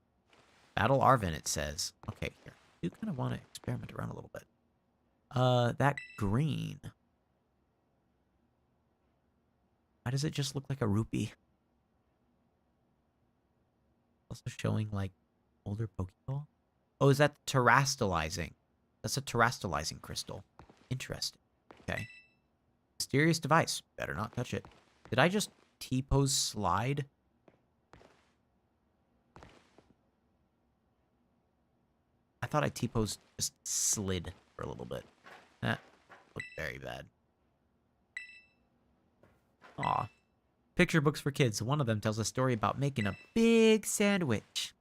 Battle Arvin, it says. Okay, here. I do kind of want to experiment around a little bit. That green. Why does it just look like a rupee? Also showing, like, older Pokeball? Oh, is that terastallizing? That's a terastallizing crystal. Interesting. Okay. Mysterious device. Better not touch it. Did I just T-pose slide? I thought I T-pose just slid for a little bit. That looked very bad. Aw. Picture books for kids. One of them tells a story about making a big sandwich.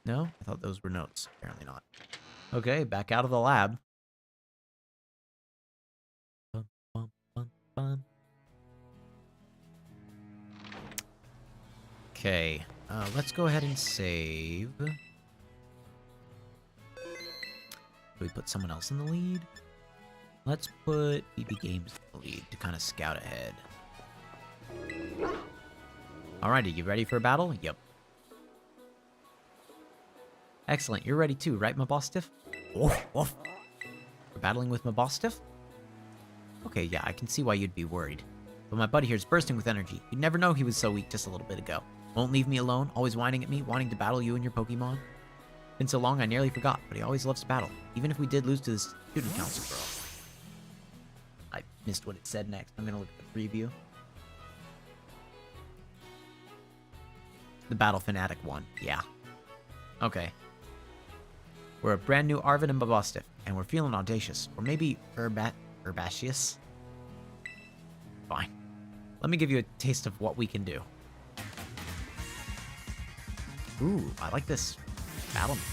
No? I thought those were notes. Apparently not. Okay, back out of the lab. Bum, bum, bum, bum. Okay, let's go ahead and save. Do we put someone else in the lead? Let's put BB Games in the lead to kind of scout ahead. Alrighty, you ready for a battle? Yep. Excellent, you're ready too, right, my boss Stiff? Woof, woof. We're battling with my boss Stiff? Okay, yeah, I can see why you'd be worried. But my buddy here's bursting with energy. You'd never know he was so weak just a little bit ago. Won't leave me alone, always whining at me, wanting to battle you and your Pokemon. Been so long I nearly forgot, but he always loves to battle, even if we did lose to the student council girl. I missed what it said next. I'm gonna look at the preview. The Battle Fanatic one, yeah. Okay. We're a brand new Arvin and Babostif, and we're feeling audacious. Or maybe herbaceous. Fine. Let me give you a taste of what we can do. Ooh, I like this battle method.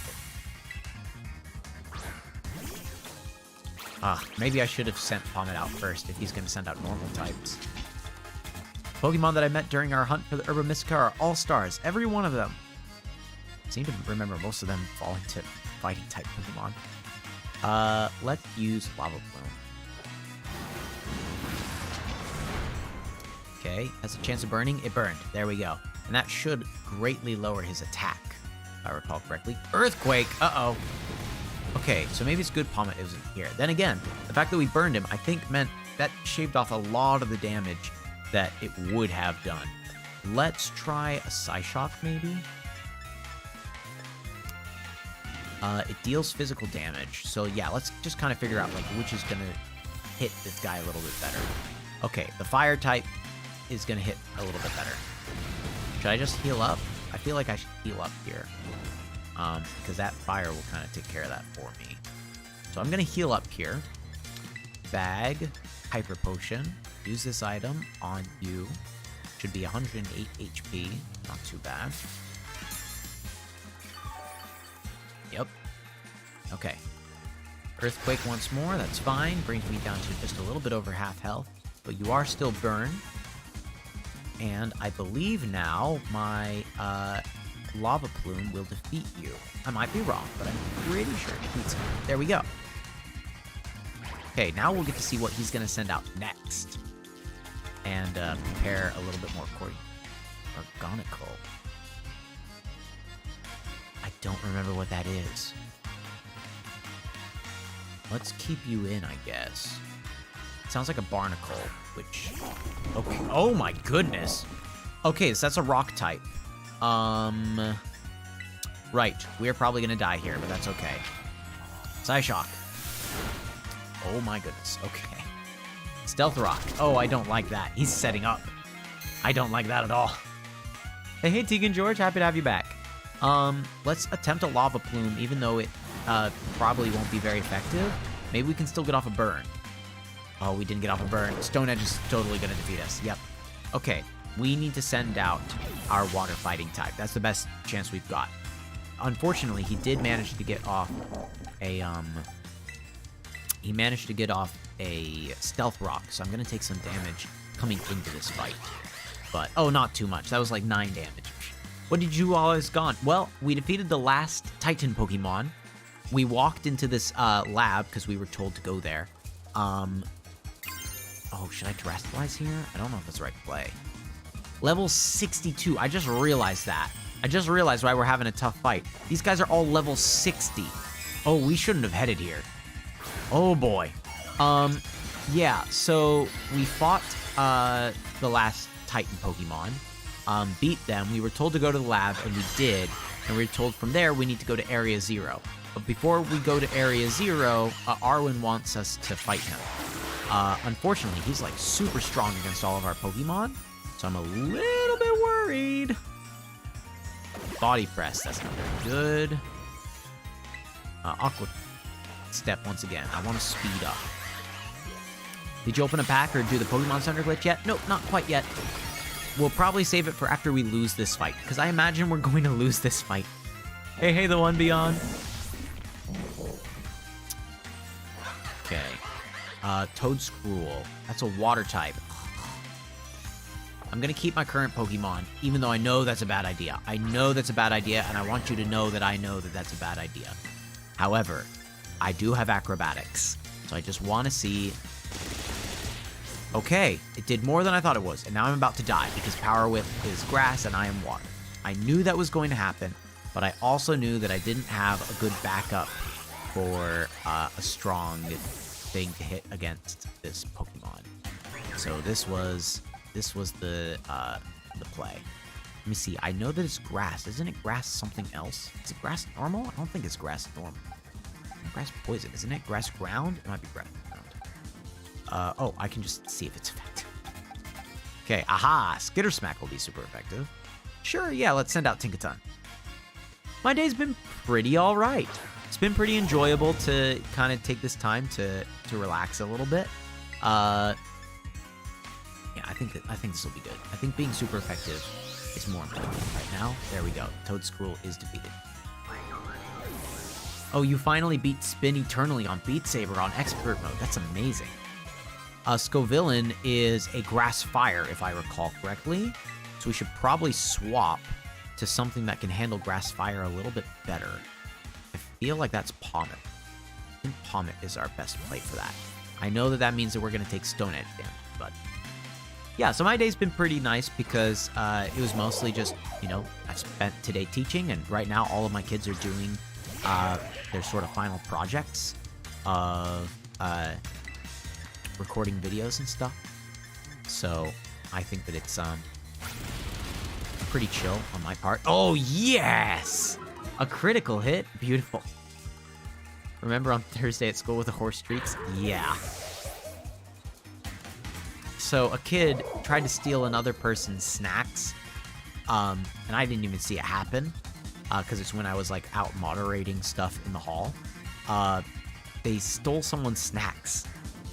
Maybe I should have sent Pommet out first if he's going to send out normal types. Pokemon that I met during our hunt for the Herba Mystica are all stars, every one of them. I seem to remember most of them falling to fighting type Pokemon. Let's use Lava Plume. Okay, has a chance of burning. It burned. There we go. And that should greatly lower his attack, if I recall correctly. Earthquake! Uh-oh. Okay, so maybe it's good Pommet isn't here. Then again, the fact that we burned him, I think meant that shaved off a lot of the damage that it would have done. Let's try a Psyshock, maybe? It deals physical damage. So yeah, let's just kind of figure out like which is going to hit this guy a little bit better. Okay, the fire type is going to hit a little bit better. Should I just heal up? I feel like I should heal up here. Because that fire will kind of take care of that for me. So I'm going to heal up here. Bag, Hyper Potion. Use this item on you. Should be 108 HP. Not too bad. Yep. Okay. Earthquake once more. That's fine. Brings me down to just a little bit over half health. But you are still burned. And I believe now my Lava Plume will defeat you. I might be wrong, but I'm pretty sure it defeats him. There we go. Okay, now we'll get to see what he's going to send out next. And prepare a little bit more Organical. I don't remember what that is. Let's keep you in, I guess. Sounds like a Barnacle, which... Okay. Oh my goodness. Okay, so that's a rock type. Right. We're probably gonna die here, but that's okay. Psyshock. Oh my goodness. Okay. Stealth Rock. Oh, I don't like that. He's setting up. I don't like that at all. Hey, Tegan George. Happy to have you back. Let's attempt a Lava Plume, even though it probably won't be very effective. Maybe we can still get off a burn. Oh, we didn't get off a burn. Stone Edge is totally going to defeat us. Yep. Okay. We need to send out our water fighting type. That's the best chance we've got. Unfortunately, he did manage to get off a, he managed to get off a Stealth Rock, so I'm going to take some damage coming into this fight. But, oh, not too much. That was like 9 damage. What did you all have gone? Well, we defeated the last Titan Pokemon. We walked into this lab because we were told to go there. Oh, should I Terastallize here? I don't know if that's the right play. Level 62. I just realized that. I just realized why we're having a tough fight. These guys are all level 60. Oh, we shouldn't have headed here. Oh, boy. Yeah, so we fought the last Titan Pokemon. Beat them. We were told to go to the lab, and we did. And we were told from there we need to go to Area 0. But before we go to Area 0, Arwen wants us to fight him. Unfortunately, he's like super strong against all of our Pokemon, so I'm a little bit worried. Body Press, that's not very good. Aqua Step once again. I want to speed up. Did you open a pack or do the Pokemon Center glitch yet? Nope, not quite yet. We'll probably save it for after we lose this fight, because I imagine we're going to lose this fight. Hey, the one beyond. Okay. Toadscruel. That's a water type. I'm going to keep my current Pokemon, even though I know that's a bad idea. I know that's a bad idea, and I want you to know that I know that that's a bad idea. However, I do have Acrobatics, so I just want to see... Okay, it did more than I thought it was, and now I'm about to die, because Power Whip is grass and I am water. I knew that was going to happen, but I also knew that I didn't have a good backup for a strong thing to hit against this Pokemon. So this was the play. Let me see. I know that it's grass. Isn't it grass something else? Is it grass normal? I don't think it's grass normal. Grass poison. Isn't it grass ground? It might be grass ground. Oh, I can just see if it's effective. Okay, aha! Skitter Smack will be super effective. Sure, yeah, let's send out Tinkaton. My day's been pretty alright. It's been pretty enjoyable to kind of take this time to relax a little bit. Yeah, I think this will be good. I think being super effective is more important right now. There we go. Toadstool is defeated. Oh, you finally beat Spin Eternally on Beat Saber on Expert Mode. That's amazing. Scovillain is a Grass Fire, if I recall correctly. So we should probably swap to something that can handle Grass Fire a little bit better. I feel like that's Pommet. I think Pommet is our best play for that. I know that means that we're going to take Stone Edge damage, but... yeah, so my day's been pretty nice because it was mostly just, you know, I spent today teaching, and right now all of my kids are doing their sort of final projects of recording videos and stuff. So I think that it's pretty chill on my part. Oh, yes! A critical hit. Beautiful. Remember on Thursday at school with the horse streaks? Yeah. So a kid tried to steal another person's snacks, and I didn't even see it happen, because it's when I was, like, out moderating stuff in the hall. They stole someone's snacks,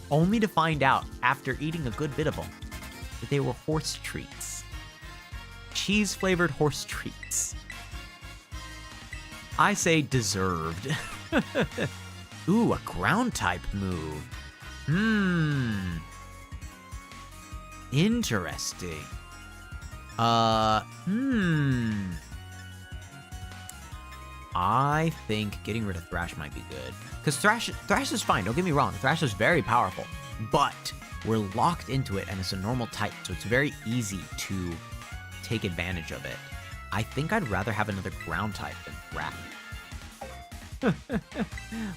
only to find out, after eating a good bit of them, that they were horse treats. Cheese-flavored horse treats. I say deserved. Ooh, a ground-type move. Interesting. I think getting rid of Thrash might be good. Because Thrash is fine, don't get me wrong. Thrash is very powerful. But we're locked into it, and it's a normal type, so it's very easy to take advantage of it. I think I'd rather have another ground type than Thrash.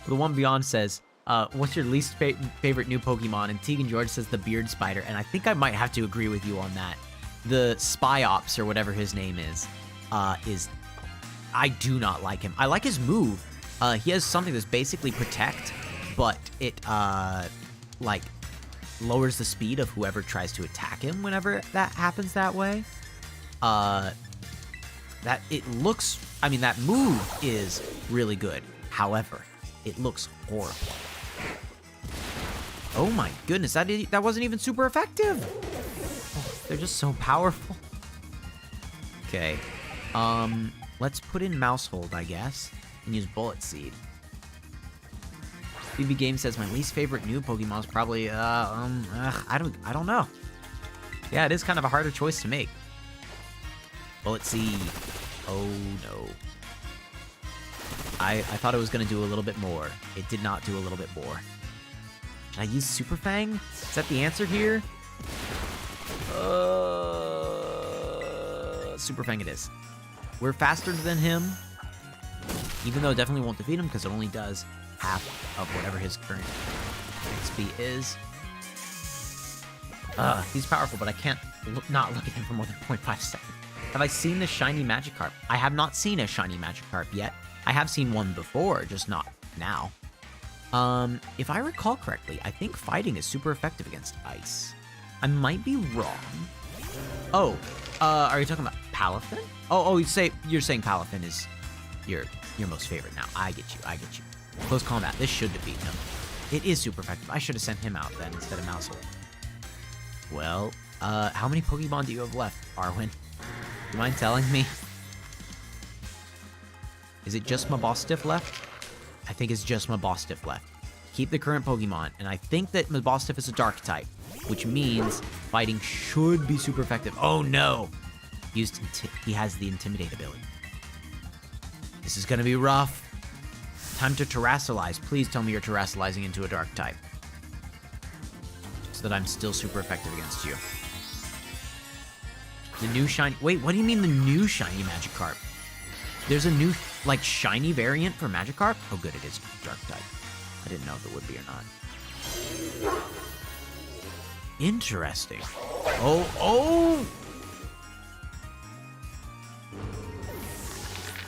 The one beyond says, what's your least favorite new Pokemon? And Tegan George says the Beard Spider, and I think I might have to agree with you on that. The Spy Ops, or whatever his name is I do not like him. I like his move. He has something that's basically Protect, but it, like, lowers the speed of whoever tries to attack him whenever that happens that way. That move is really good. However, it looks horrible. Oh my goodness, that wasn't even super effective. Oh, they're just so powerful. Okay, let's put in Mouse Hold, I guess, and use Bullet Seed. BB Game says my least favorite new Pokemon is probably I don't know. Yeah, it is kind of a harder choice to make. Bullet Seed. Oh no. I thought it was going to do a little bit more. It did not do a little bit more. Should I use Super Fang? Is that the answer here? Super Fang it is. We're faster than him, even though it definitely won't defeat him because it only does half of whatever his current XP is. He's powerful, but I can't not look at him for more than 0.5 seconds. Have I seen the shiny Magikarp? I have not seen a shiny Magikarp yet. I have seen one before, just not now. If I recall correctly, I think fighting is super effective against ice. I might be wrong. Oh, are you talking about Palafin? Oh, you're saying Palafin is your most favorite now. I get you. Close combat. This should defeat him. It is super effective. I should have sent him out then instead of Mousehold. Well, how many Pokemon do you have left, Arwen? Do you mind telling me? Is it just Mabostiff left? I think it's just Mabostiff left. Keep the current Pokemon, and I think that Mabostiff is a Dark type, which means fighting should be super effective. Oh no! He has the Intimidate ability. This is gonna be rough. Time to Terrasilize. Please tell me you're Terrasilizing into a Dark type, so that I'm still super effective against you. The new shiny... Wait, what do you mean the new shiny Magikarp? There's a new, like, shiny variant for Magikarp? Oh, good, it is Dark type. I didn't know if it would be or not. Interesting. Oh!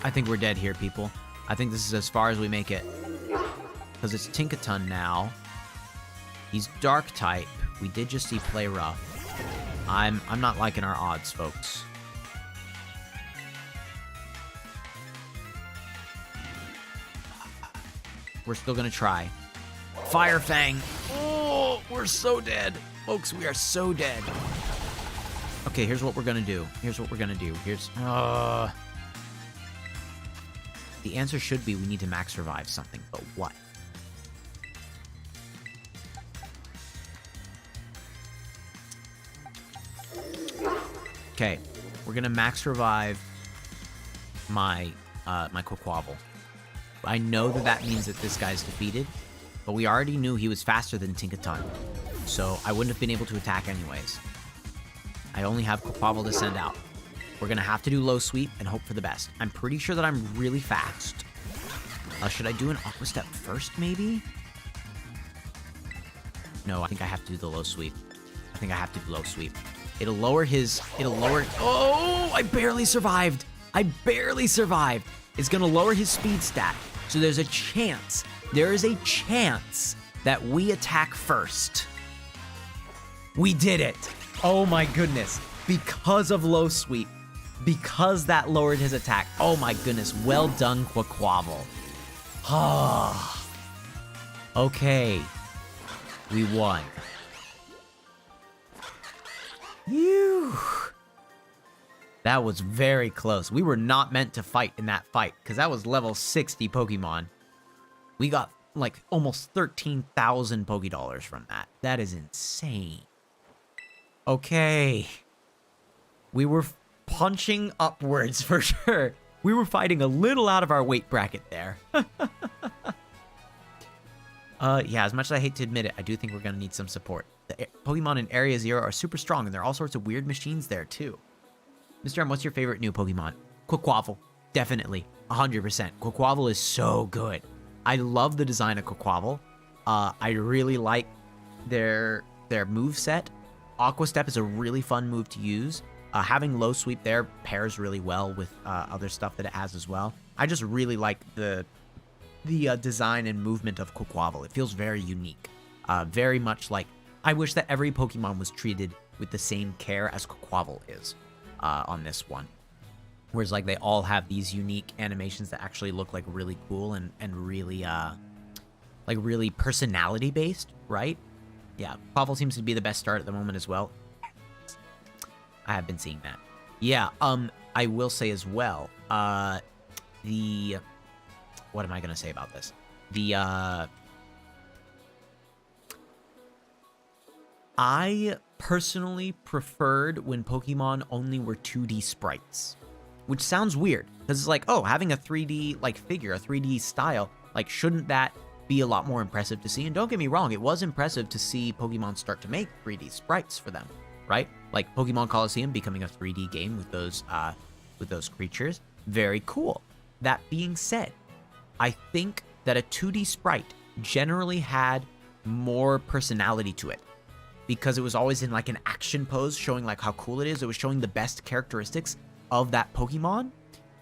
I think we're dead here, people. I think this is as far as we make it. Because it's Tinkaton now. He's Dark type. We did just see Play Rough. I'm not liking our odds, folks. We're still gonna try. Fire Fang! Oh, we're so dead. Folks, we are so dead. Okay, here's what we're gonna do. Here's what we're gonna do. Here's... the answer should be we need to max revive something, but what? Okay, we're gonna max revive my my Quaquaval. I know that that means that this guy's defeated, but we already knew he was faster than Tinkaton, so I wouldn't have been able to attack anyways. I only have Quaquaval to send out. We're gonna have to do low sweep and hope for the best. I'm pretty sure that I'm really fast. Should I do an Aqua Step first, maybe? No, I think I have to do the low sweep. I think I have to do low sweep. It'll lower his... Oh, I barely survived. I barely survived. It's gonna lower his speed stat. So there's a chance. There is a chance that we attack first. We did it. Oh my goodness. Because of low sweep. Because that lowered his attack. Oh my goodness. Well done, Quaquaval. Ah. Okay. We won. Phew. That was very close. We were not meant to fight in that fight, because that was level 60 Pokemon. We got, like, almost 13,000 Pokédollars from that. That is insane. Okay. We were punching upwards, for sure. We were fighting a little out of our weight bracket there. Yeah, as much as I hate to admit it, I do think we're going to need some support. The Pokemon in Area 0 are super strong, and there are all sorts of weird machines there, too. MrM, what's your favorite new Pokemon? Quaquaval. Definitely. 100%. Quaquaval is so good. I love the design of Quaquaval. I really like their moveset. Aqua Step is a really fun move to use. Having low sweep there pairs really well with other stuff that it has as well. I just really like the design and movement of Quaquaval. It feels very unique. Very much like... I wish that every Pokemon was treated with the same care as Quaquaval is on this one. Whereas, like, they all have these unique animations that actually look, like, really cool and really, like, really personality-based, right? Yeah, Quaquaval seems to be the best start at the moment as well. I have been seeing that. Yeah, I will say as well, what am I going to say about this? I personally preferred when Pokemon only were 2D sprites, which sounds weird, because it's like, oh, having a 3D, like, figure, a 3D style, like, shouldn't that be a lot more impressive to see? And don't get me wrong, it was impressive to see Pokemon start to make 3D sprites for them, right? Like Pokemon Coliseum becoming a 3D game with those creatures. Very cool. That being said, I think that a 2D sprite generally had more personality to it, because it was always in like an action pose showing like how cool it is. It was showing the best characteristics of that Pokemon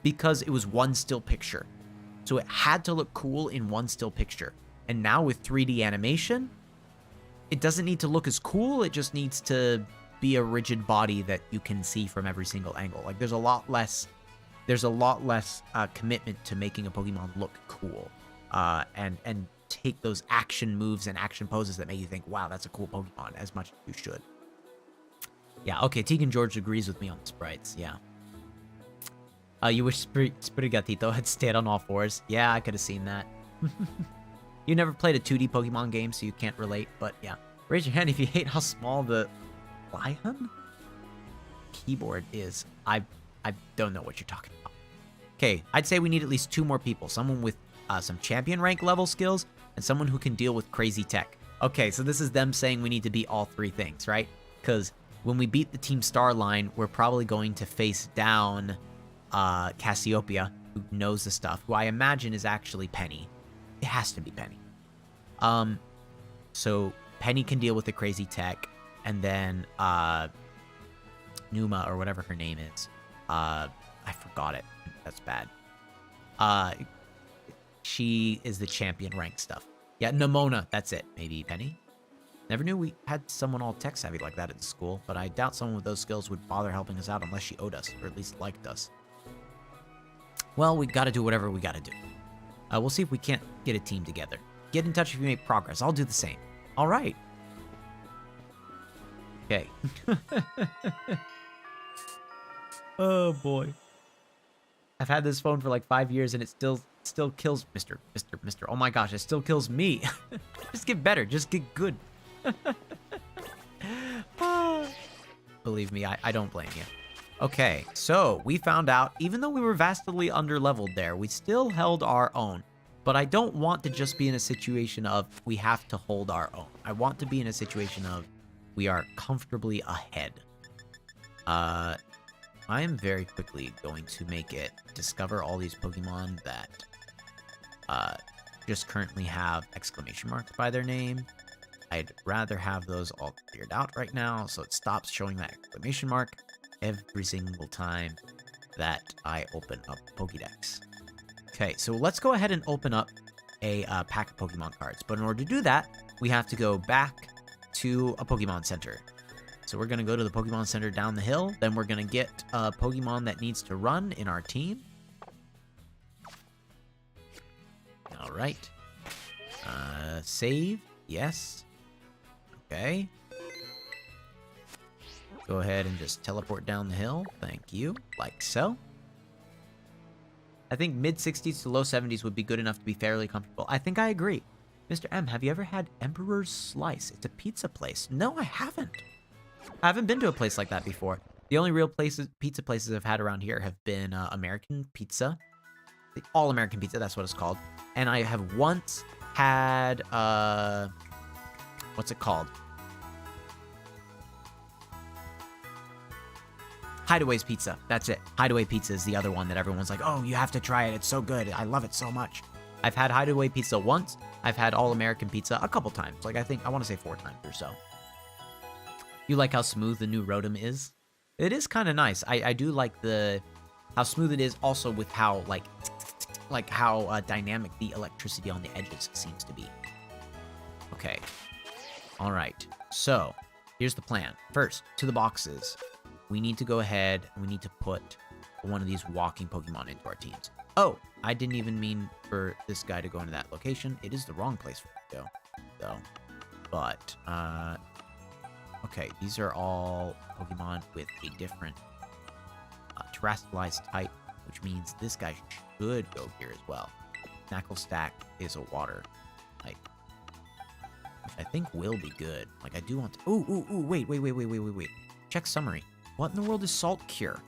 because it was one still picture. So it had to look cool in one still picture. And now with 3D animation, it doesn't need to look as cool. It just needs to be a rigid body that you can see from every single angle. Like there's a lot less commitment to making a Pokemon look cool and take those action moves and action poses that make you think, wow, that's a cool Pokemon, as much as you should. Yeah, okay, Tegan George agrees with me on the sprites, yeah. You wish Sprigatito had stayed on all fours. Yeah, I could have seen that. You never played a 2D Pokemon game, so you can't relate, but yeah. Raise your hand if you hate how small the Lion keyboard is. I don't know what you're talking about. Okay, I'd say we need at least 2 more people. Someone with some champion rank level skills and someone who can deal with crazy tech. Okay, so this is them saying we need to beat all 3 things, right? Because when we beat the Team Star line, we're probably going to face down Cassiopeia, who knows the stuff, who I imagine is actually Penny. It has to be Penny. So Penny can deal with the crazy tech, and then Numa, or whatever her name is. I forgot it. That's bad. She is the champion rank stuff. Yeah, Nimona, that's it. Maybe Penny? Never knew we had someone all tech savvy like that at the school, but I doubt someone with those skills would bother helping us out unless she owed us, or at least liked us. Well, we gotta do whatever we gotta do. We'll see if we can't get a team together. Get in touch if you make progress. I'll do the same. All right. Okay. Oh boy. I've had this phone for like 5 years and it still kills Mr. Oh my gosh, it still kills me. Just get better. Just get good. Believe me, I don't blame you. Okay, so we found out, even though we were vastly underleveled there, we still held our own. But I don't want to just be in a situation of we have to hold our own. I want to be in a situation of we are comfortably ahead. I am very quickly going to make it discover all these Pokemon that just currently have exclamation marks by their name. I'd rather have those all cleared out right now so it stops showing that exclamation mark every single time that I open up Pokédex. Okay, so let's go ahead and open up a pack of Pokemon cards. But in order to do that, we have to go back to a Pokemon Center. So we're going to go to the Pokemon Center down the hill. Then we're going to get a Pokemon that needs to run in our team. All right. Save. Yes. Okay. Go ahead and just teleport down the hill. Thank you. Like so. I think mid-60s to low 70s would be good enough to be fairly comfortable. I think I agree. Mr. M, have you ever had Emperor's Slice? It's a pizza place. No, I haven't. I haven't been to a place like that before. The only real pizza places I've had around here have been American Pizza. The All-American Pizza, that's what it's called. And I have once had, what's it called? Hideaway's Pizza. That's it. Hideaway Pizza is the other one that everyone's like, oh, you have to try it. It's so good. I love it so much. I've had Hideaway Pizza once. I've had All-American Pizza a couple times. Like, I want to say 4 times or so. You like how smooth the new Rotom is? It is kind of nice. I do like how smooth it is, also with how, how dynamic the electricity on the edges seems to be. Okay. All right. So, here's the plan. First, to the boxes. We need to go ahead and we need to put one of these walking Pokemon into our teams. Oh, I didn't even mean for this guy to go into that location. It is the wrong place for him to go, though. But, okay, these are all Pokemon with a different terrestrialized type, which means this guy should go here as well. Knucklestack is a water type, which I think will be good. Like, I do want to... Ooh, wait. Check summary. What in the world is Salt Cure?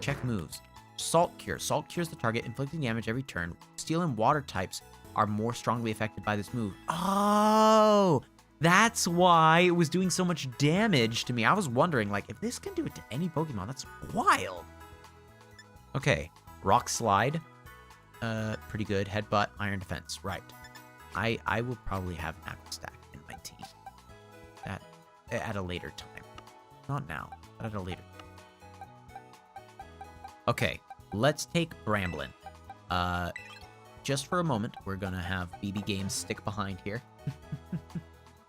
Check moves. Salt Cure. Salt cures the target, inflicting damage every turn. Steel and water types are more strongly affected by this move. Oh, that's why it was doing so much damage to me. I was wondering, like, if this can do it to any Pokemon, that's wild. Okay, Rock Slide. Pretty good. Headbutt, Iron Defense. Right. I will probably have Knucklestack in my team. At a later time. Not now, but at a later time. Okay, let's take Bramblin. Just for a moment, we're gonna have BB Games stick behind here.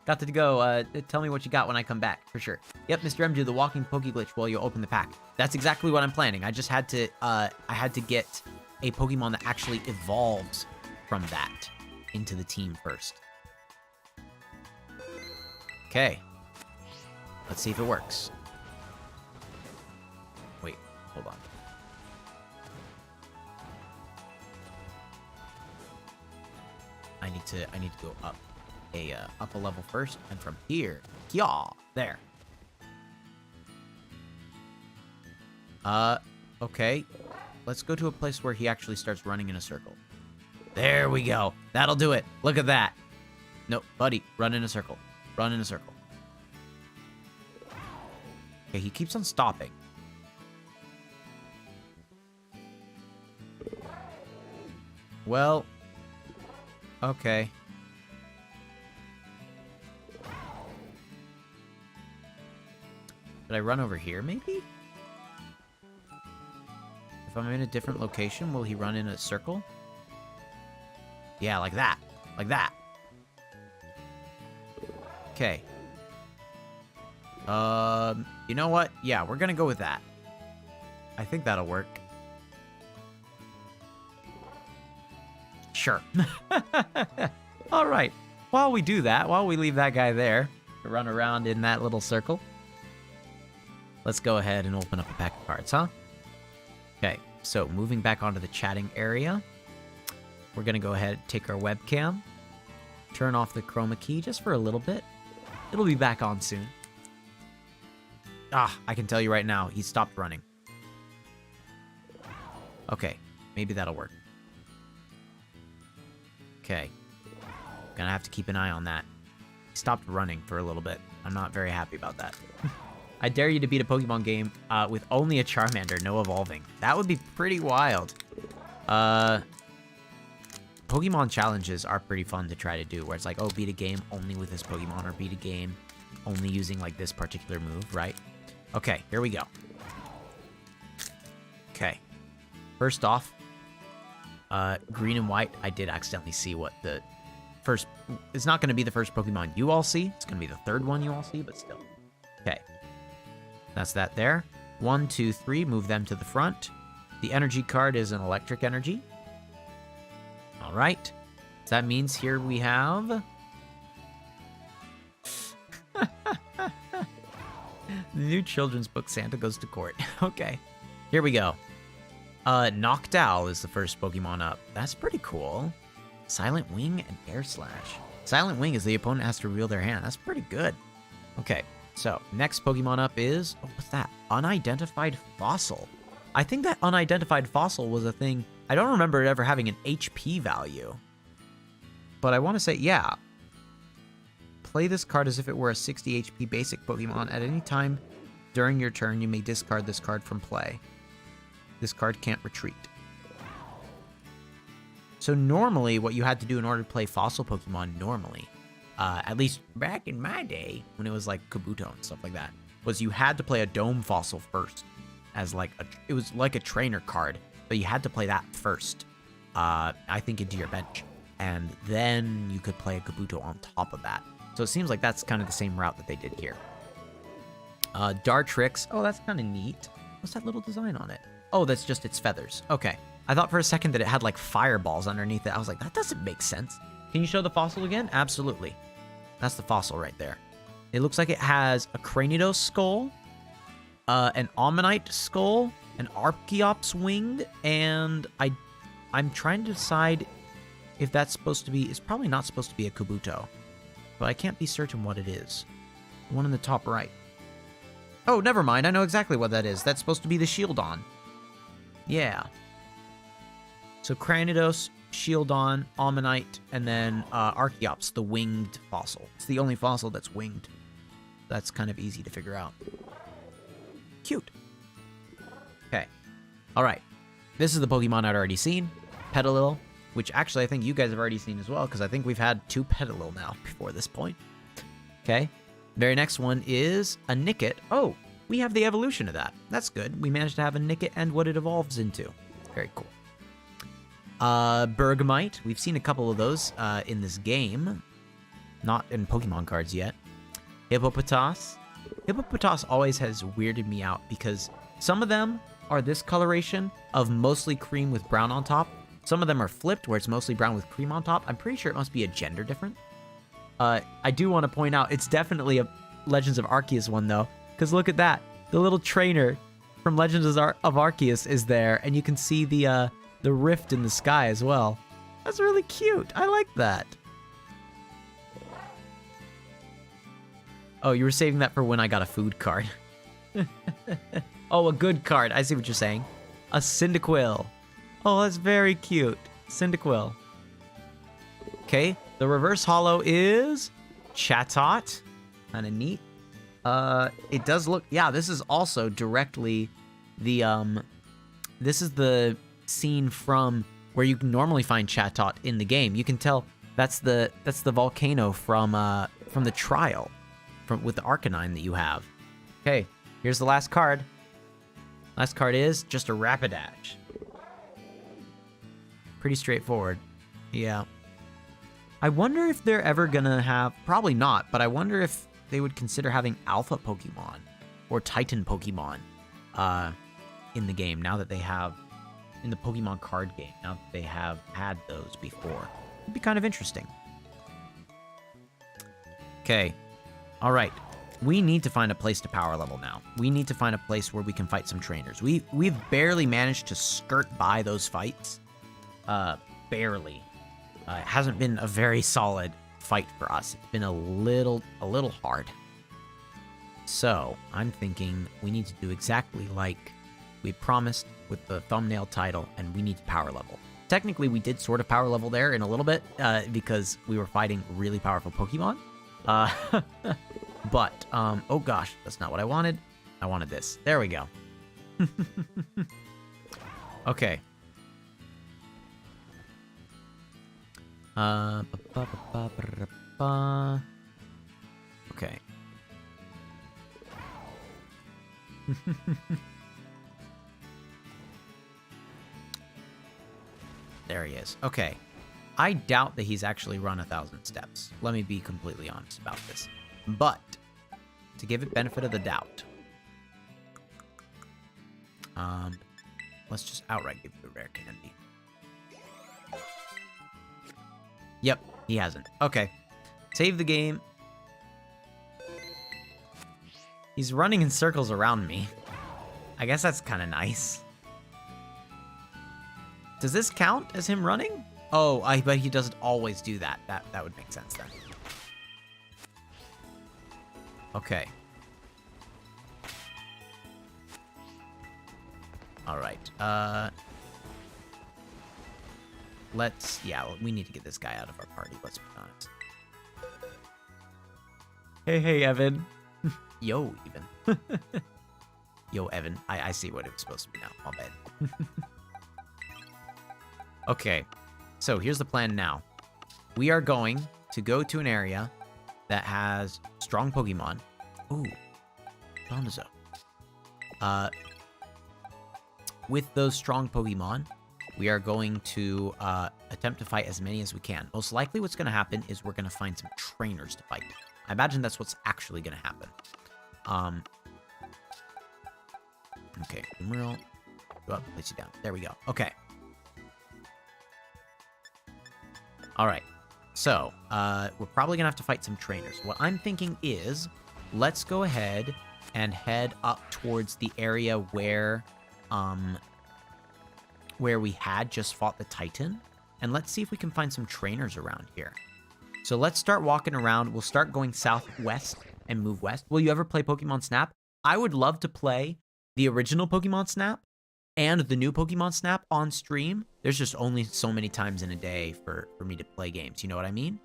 Got to go. Tell me what you got when I come back, for sure. Yep, Mr. M, do the walking Poke Glitch while you open the pack. That's exactly what I'm planning. I just had to, I had to get a Pokemon that actually evolves from that into the team first. Okay. Let's see if it works. Wait, hold on. I need to go up a level first, and from here, there. Okay. Let's go to a place where he actually starts running in a circle. There we go. That'll do it. Look at that. No, buddy, run in a circle. Run in a circle. Okay, he keeps on stopping. Well, okay. Should I run over here, maybe? If I'm in a different location, will he run in a circle? Yeah, like that. Like that. Okay. You know what? Yeah, we're gonna go with that. I think that'll work. Sure. All right. While we do that, while we leave that guy there to run around in that little circle. Let's go ahead and open up a pack of cards, huh? Okay, so moving back onto the chatting area. We're going to go ahead and take our webcam. Turn off the chroma key just for a little bit. It'll be back on soon. Ah, I can tell you right now, he stopped running. Okay, maybe that'll work. Okay. Gonna have to keep an eye on that. He stopped running for a little bit. I'm not very happy about that. I dare you to beat a Pokemon game with only a Charmander, no evolving. That would be pretty wild. Pokemon challenges are pretty fun to try to do, where it's like, oh, beat a game only with this Pokemon, or beat a game only using, like, this particular move, right? Okay, here we go. Okay. First off, green and white, I did accidentally see what the first... It's not going to be the first Pokemon you all see. It's going to be the third one you all see, but still. Okay. That's that there. 1, 2, 3, move them to the front. The energy card is an electric energy. All right. So that means here we have... The new children's book, Santa Goes to Court. Okay. Here we go. Noctowl is the first Pokemon up. That's pretty cool. Silent Wing and Air Slash. Silent Wing is the opponent has to reveal their hand. That's pretty good. Okay, so next Pokemon up is... Oh, what's that? Unidentified Fossil. I think that Unidentified Fossil was a thing... I don't remember it ever having an HP value. But I want to say, yeah. Play this card as if it were a 60 HP basic Pokemon. At any time during your turn, you may discard this card from play. This card can't retreat. So normally, what you had to do in order to play Fossil Pokemon normally, at least back in my day, when it was like Kabuto and stuff like that, was you had to play a Dome Fossil first. As like it was like a trainer card, but you had to play that first. I think into your bench. And then you could play a Kabuto on top of that. So it seems like that's kind of the same route that they did here. Dartrix. Oh, that's kind of neat. What's that little design on it? Oh, that's just its feathers. Okay. I thought for a second that it had like fireballs underneath it. I was like, that doesn't make sense. Can you show the fossil again? Absolutely. That's the fossil right there. It looks like it has a Cranidos skull, an Ammonite skull, an Archeops wing, and I'm trying to decide if that's supposed to be... It's probably not supposed to be a Kabuto, but I can't be certain what it is. The one in the top right. Oh, never mind. I know exactly what that is. That's supposed to be the Shieldon. Yeah. So Cranidos, Shieldon, Ammonite, and then Archeops, the winged fossil. It's the only fossil that's winged. That's kind of easy to figure out. Cute. Okay. All right. This is the Pokemon I'd already seen. Petalil, which actually I think you guys have already seen as well, because I think we've had 2 Petalil now before this point. Okay. Very next one is a Nickit. Oh, we have the evolution of that. That's good. We managed to have a Nickit and what it evolves into. Very cool. Bergmite. We've seen a couple of those in this game. Not in Pokemon cards yet. Hippopotas. Hippopotas always has weirded me out because some of them are this coloration of mostly cream with brown on top. Some of them are flipped where it's mostly brown with cream on top. I'm pretty sure it must be a gender difference. I do want to point out, it's definitely a Legends of Arceus one, though. Because look at that. The little trainer from Legends of Arceus is there. And you can see the rift in the sky as well. That's really cute. I like that. Oh, you were saving that for when I got a food card. Oh, a good card. I see what you're saying. A Cyndaquil. Oh, that's very cute. Cyndaquil. Okay. The reverse holo is Chatot. Kind of neat. It does look... Yeah, this is also directly the... This is the scene from where you can normally find Chatot in the game. You can tell that's the volcano from the trial with the Arcanine that you have. Okay, here's the last card. Last card is just a Rapidash. Pretty straightforward. Yeah. I wonder if they're ever gonna have... Probably not, but I wonder if they would consider having Alpha Pokemon or Titan Pokemon in the game now that they have... In the Pokemon card game, now that they have had those before. It'd be kind of interesting. Okay. All right. We need to find a place to power level now. We need to find a place where we can fight some trainers. We've barely managed to skirt by those fights. Barely. It hasn't been a very solid fight for us. It's been a little hard. So, I'm thinking we need to do exactly like we promised with the thumbnail title, and we need to power level. Technically, we did sort of power level there in a little bit, because we were fighting really powerful Pokemon. But, oh gosh, that's not what I wanted. I wanted this. There we go. Okay. Okay. There he is. Okay. I doubt that he's actually run 1,000 steps. Let me be completely honest about this. But, to give it benefit of the doubt, let's just outright give you a rare candy. Yep, he hasn't. Okay. Save the game. He's running in circles around me. I guess that's kind of nice. Does this count as him running? Oh, I bet he doesn't always do that. That would make sense then. Okay. All right. Yeah, we need to get this guy out of our party, let's be honest. Hey, Evan. Yo, even. Yo, Evan. I see what it was supposed to be now. My bad. Okay. So, here's the plan now. We are going to go to an area that has strong Pokemon. Ooh. Donzo. With those strong Pokemon, we are going to attempt to fight as many as we can. Most likely what's going to happen is we're going to find some trainers to fight. I imagine that's what's actually going to happen. Okay, Emerald. Go up, place you down. There we go. Okay. Alright. So, we're probably going to have to fight some trainers. What I'm thinking is, let's go ahead and head up towards the area where we had just fought the Titan. And let's see if we can find some trainers around here. So let's start walking around. We'll start going southwest and move west. Will you ever play Pokemon Snap? I would love to play the original Pokemon Snap and the new Pokemon Snap on stream. There's just only so many times in a day for me to play games. You know what I mean?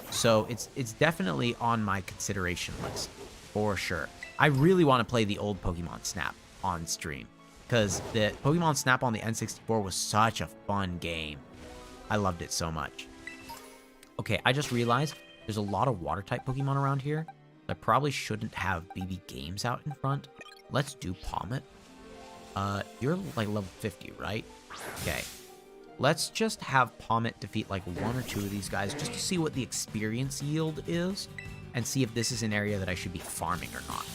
So it's definitely on my consideration list for sure. I really want to play the old Pokemon Snap on stream because the Pokemon Snap on the N64 was such a fun game. I loved it so much. Okay, I just realized there's a lot of water-type Pokemon around here. I probably shouldn't have BB Games out in front. Let's do Palmet. You're like level 50, right? Okay. Let's just have Palmet defeat like one or two of these guys just to see what the experience yield is and see if this is an area that I should be farming or not.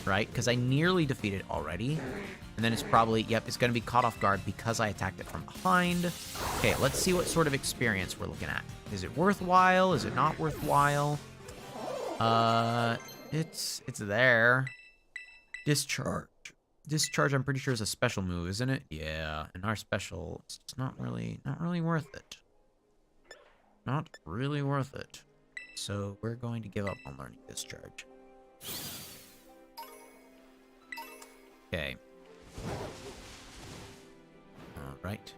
Right? Because I nearly defeated it already. And then it's probably, yep, it's going to be caught off guard because I attacked it from behind. Okay, let's see what sort of experience we're looking at. Is it worthwhile? Is it not worthwhile? It's there. Discharge. Discharge, I'm pretty sure is a special move, isn't it? Yeah, and our special is just not really worth it. Not really worth it. So we're going to give up on learning Discharge. Okay. Alright.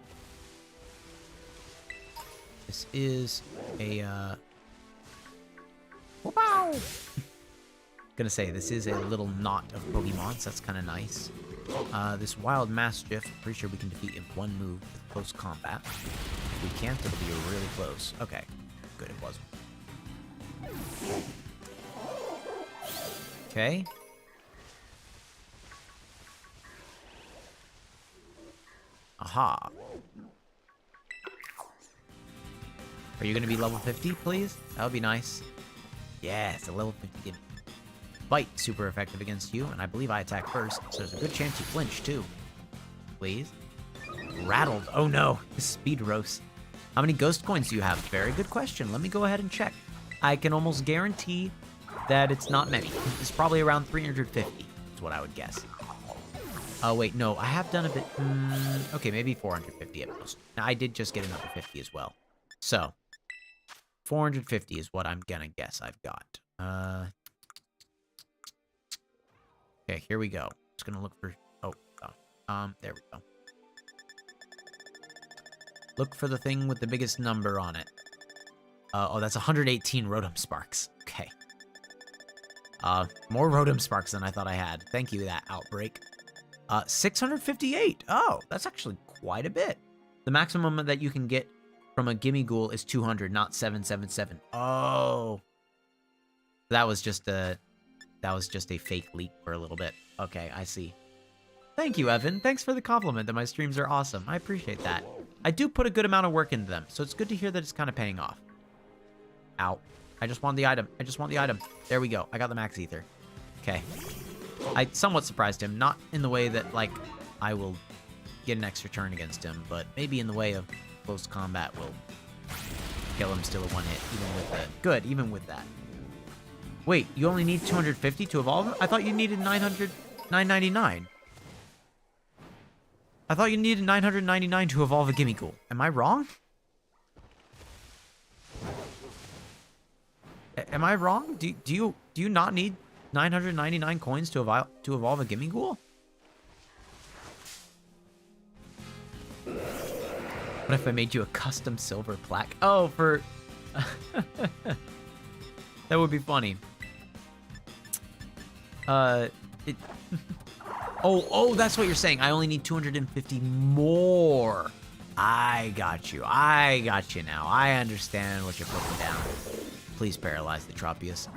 This is a, wow! Gonna say, this is a little knot of Pokemon, so that's kind of nice. This Wild Mastiff, pretty sure we can defeat in one move with close combat. If we can't, it'll be really close. Okay, good, it wasn't. Okay. Aha. Are you gonna be level 50, please? That would be nice. Yes, a level 50 give. Bite, super effective against you, and I believe I attack first, so there's a good chance you flinch, too. Please. Rattled. Oh, no. Speed roast. How many ghost coins do you have? Very good question. Let me go ahead and check. I can almost guarantee that it's not many. It's probably around 350 is what I would guess. Oh, wait, no, I have done a bit. Okay, maybe 450 at most. Now, I did just get another 50 as well. So, 450 is what I'm gonna guess I've got. Okay, here we go. Just gonna look for... Oh, gosh. There we go. Look for the thing with the biggest number on it. Oh, that's 118 Rotom Sparks. Okay. More Rotom Sparks than I thought I had. Thank you, that Outbreak. 658. Oh, that's actually quite a bit. The maximum that you can get from a Gimme Ghoul is 200, not 777. Oh. That was just a fake leak for a little bit. Okay, I see. Thank you, Evan. Thanks for the compliment that my streams are awesome. I appreciate that. I do put a good amount of work into them, so it's good to hear that it's kind of paying off. Ow. I just want the item. I just want the item. There we go. I got the Max Ether. Okay. I somewhat surprised him. Not in the way that, like, I will get an extra turn against him, but maybe in the way of close combat will kill him still at one hit, even with the... Good, even with that. Wait, you only need 250 to evolve? I thought you needed 999. I thought you needed 999 to evolve a Gimme Ghoul. Am I wrong? Am I wrong? Do you not need 999 coins to evolve a Gimme Ghoul? What if I made you a custom silver plaque? Oh, for... That would be funny. Oh, that's what you're saying. I only need 250 more. I got you. I got you now. I understand what you're putting down. Please paralyze the Tropius.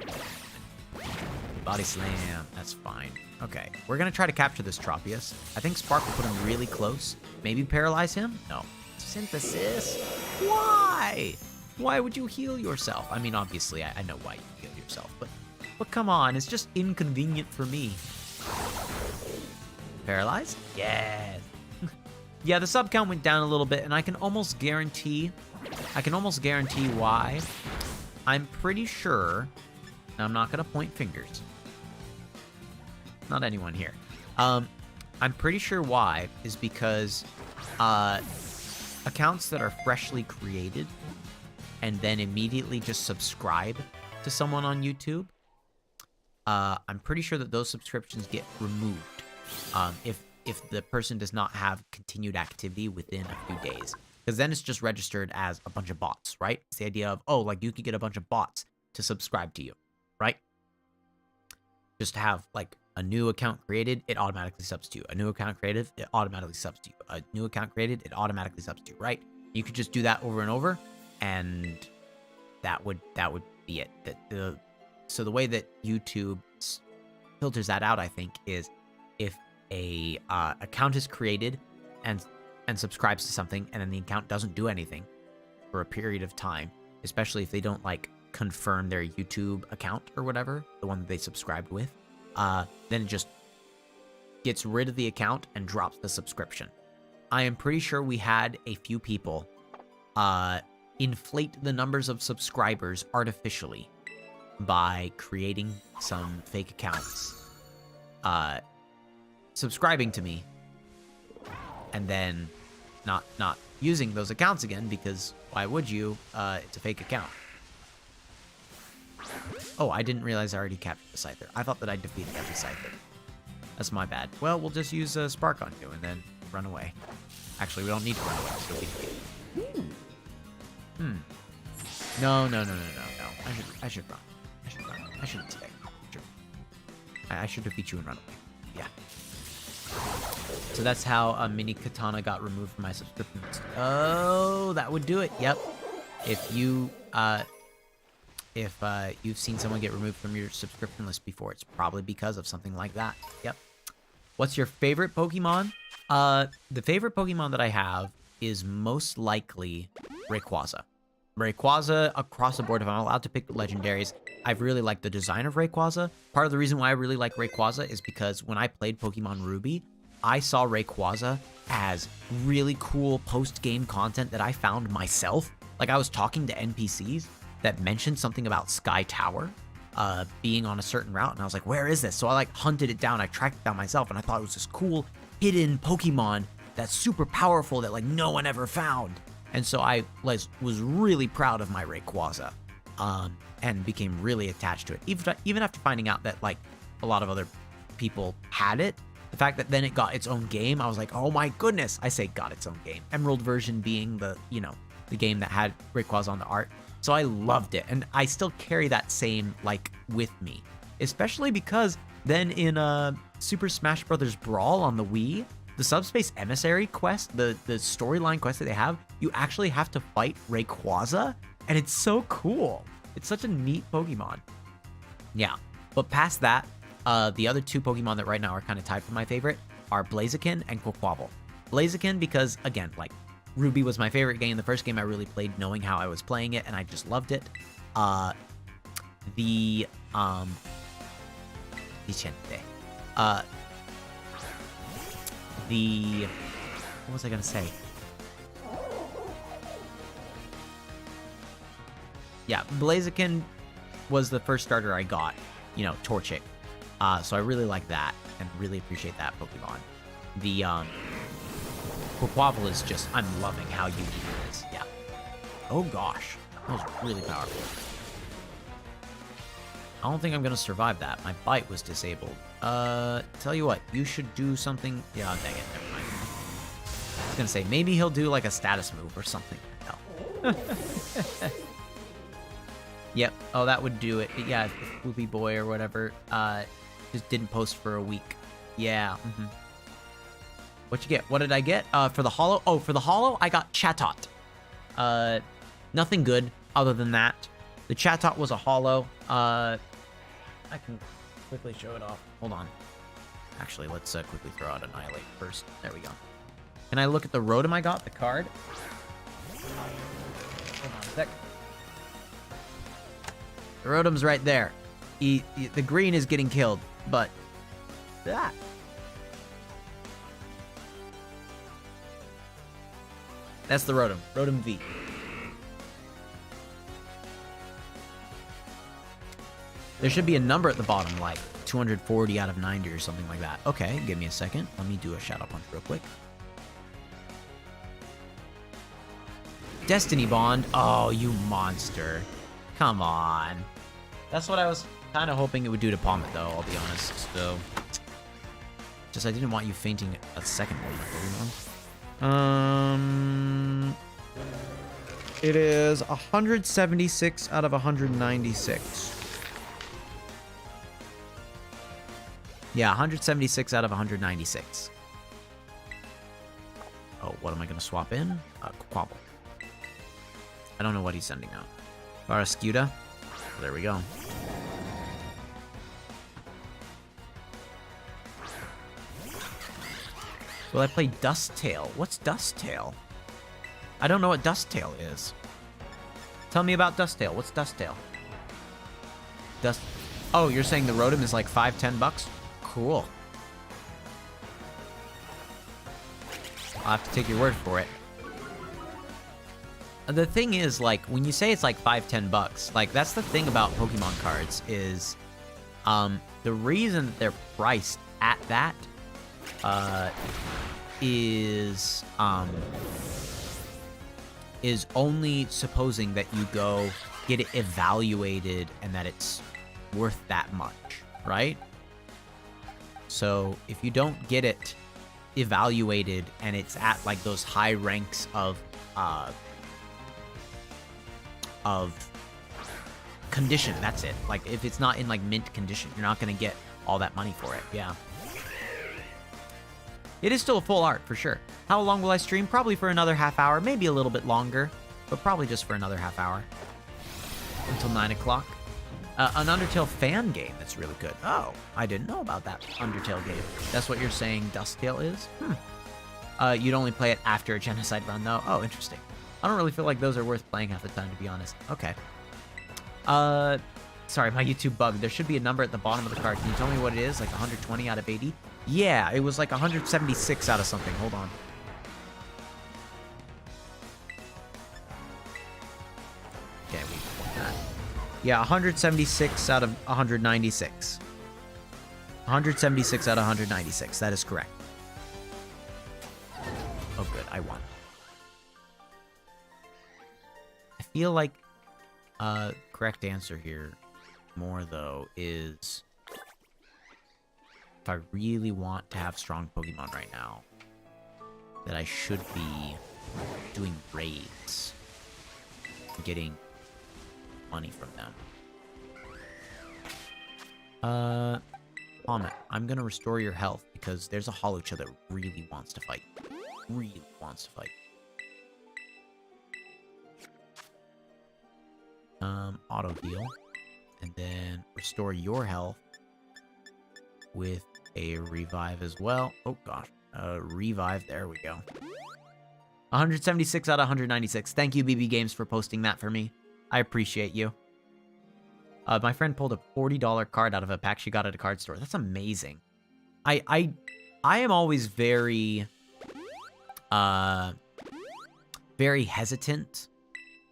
Body slam. That's fine. Okay. We're going to try to capture this Tropius. I think Spark will put him really close. Maybe paralyze him? No. Synthesis? Why? Why would you heal yourself? I mean, obviously, I know why you heal yourself, but come on. It's just inconvenient for me. Paralyzed? Yes. Yeah, the sub count went down a little bit, and I can almost guarantee why. I'm pretty sure, and I'm not going to point fingers. Not anyone here. I'm pretty sure why is because accounts that are freshly created and then immediately just subscribe to someone on YouTube, I'm pretty sure that those subscriptions get removed if the person does not have continued activity within a few days. Because then it's just registered as a bunch of bots, right? It's the idea of, oh, like you could get a bunch of bots to subscribe to you, right? Just to have like a new account created, it automatically subs to you. A new account created, it automatically subs to you. A new account created, it automatically subs to you, right? You could just do that over and over, and that would be it. So the way that YouTube filters that out, I think, is if a account is created and subscribes to something, and then the account doesn't do anything for a period of time, especially if they don't like confirm their YouTube account or whatever, the one that they subscribed with, then it just gets rid of the account and drops the subscription. I am pretty sure we had a few people inflate the numbers of subscribers artificially by creating some fake accounts, subscribing to me, and then not using those accounts again, because why would you? It's a fake account. Oh, I didn't realize I already captured the Scyther. I thought that I defeated every Scyther. That's my bad. Well, we'll just use Spark on you and then run away. Actually, we don't need to run away. So No. I should run. I shouldn't stay. I should defeat you and run away. Yeah. So that's how Mini Katana got removed from my subscription list. Oh, that would do it. Yep. If you've seen someone get removed from your subscription list before, it's probably because of something like that. Yep. What's your favorite Pokemon? The favorite Pokemon that I have is most likely Rayquaza. Rayquaza across the board. If I'm allowed to pick legendaries, I really like the design of Rayquaza. Part of the reason why I really like Rayquaza is because when I played Pokemon Ruby, I saw Rayquaza as really cool post-game content that I found myself. Like, I was talking to NPCs that mentioned something about Sky Tower, being on a certain route, and I was like, where is this? So I like hunted it down. I tracked it down myself, and I thought it was this cool hidden Pokemon that's super powerful that like no one ever found. And so I was really proud of my Rayquaza, and became really attached to it. Even after finding out that like a lot of other people had it, the fact that then it got its own game, I was like, oh my goodness. I say got its own game. Emerald version being the, you know, the game that had Rayquaza on the art. So I loved it, and I still carry that same like with me, especially because then in Super Smash Bros. Brawl on the Wii, the Subspace Emissary quest, the storyline quest that they have, you actually have to fight Rayquaza, and it's so cool. It's such a neat Pokemon. Yeah, but past that, the other two Pokemon that right now are kind of tied for my favorite are Blaziken and Quaquaval. Blaziken because, again, like, Ruby was my favorite game. The first game I really played knowing how I was playing it, and I just loved it. What was I gonna say? Yeah, Blaziken was the first starter I got, you know, Torchic. So I really like that and really appreciate that Pokemon. The Quaquaval is just, I'm loving how unique it is. Yeah. Oh gosh, that was really powerful. I don't think I'm gonna survive that. My bite was disabled. Tell you what, you should do something. Yeah, dang it, never mind. I was gonna say, maybe he'll do like a status move or something. No. Yep. Oh, that would do it. Yeah, if Whoopie Boy or whatever, just didn't post for a week. Yeah. What you get? What did I get? For the holo? Oh, for the holo, I got Chatot. Nothing good other than that. The Chatot was a holo. I can quickly show it off. Hold on. Actually, let's quickly throw out Annihilate first. There we go. Can I look at the Rotom I got? The card? Hold on a sec. The Rotom's right there. The green is getting killed, but that. That's the Rotom. Rotom V. There should be a number at the bottom, like 240 out of 90 or something like that. Okay, give me a second. Let me do a Shadow Punch real quick. Destiny Bond. Oh, you monster. Come on. That's what I was kind of hoping it would do to Palmet, though, I'll be honest. So, just I didn't want you fainting a second one. It is 176 out of 196. Yeah, 176 out of 196. Oh, what am I going to swap in? Quaquaval. I don't know what he's sending out. Barascuda. Oh, there we go. Will I play Dusttail? What's Dusttail? I don't know what Dusttail is. Tell me about Dusttail. What's Dusttail? Oh, you're saying the Rotom is like $5-10? Cool. I'll have to take your word for it. The thing is, like, when you say it's like $5-10, like, that's the thing about Pokemon cards is, the reason that they're priced at that, is only supposing that you go get it evaluated and that it's worth that much, right? So if you don't get it evaluated and it's at like those high ranks of condition, that's it. Like if it's not in like mint condition, you're not gonna get all that money for it. Yeah. It is still a full art, for sure. How long will I stream? Probably for another half hour, maybe a little bit longer, but probably just for another half hour. Until 9 o'clock. An Undertale fan game that's really good. Oh, I didn't know about that Undertale game. That's what you're saying Dusttail is? You'd only play it after a genocide run, though? Oh, interesting. I don't really feel like those are worth playing half the time, to be honest. Okay. Sorry, my YouTube bugged. There should be a number at the bottom of the card. Can you tell me what it is? Like 120 out of 80? Yeah, it was like 176 out of something. Hold on. Okay, we want that. Yeah, 176 out of 196. 176 out of 196. That is correct. Oh, good. I won. I feel like correct answer here more, though, is if I really want to have strong Pokemon right now, that I should be doing raids and getting money from them. Comet, I'm gonna restore your health because there's a Holocha that really wants to fight. Really wants to fight. Auto heal. And then restore your health with a revive as well. Oh gosh. Revive, there we go. 176 out of 196. Thank you, BB Games, for posting that for me. I appreciate you. My friend pulled a $40 card out of a pack she got at a card store. That's amazing. I am always very hesitant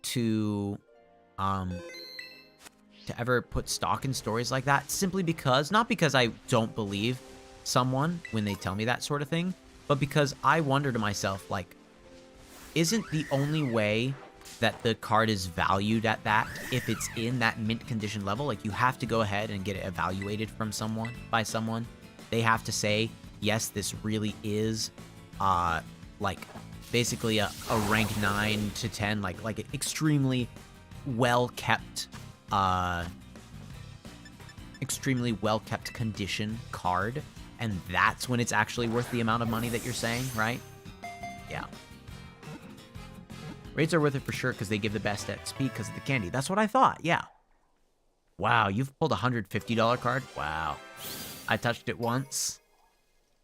to ever put stock in stories like that, simply because, not because I don't believe someone when they tell me that sort of thing, but because I wonder to myself, like, isn't the only way that the card is valued at that if it's in that mint condition level? Like, you have to go ahead and get it evaluated from someone, by someone. They have to say, yes, this really is, like, basically a rank 9 to 10, like an extremely well-kept, condition card, and that's when it's actually worth the amount of money that you're saying, right? Yeah. Raids are worth it for sure because they give the best XP because of the candy. That's what I thought, yeah. Wow, you've pulled a $150 card? Wow. I touched it once.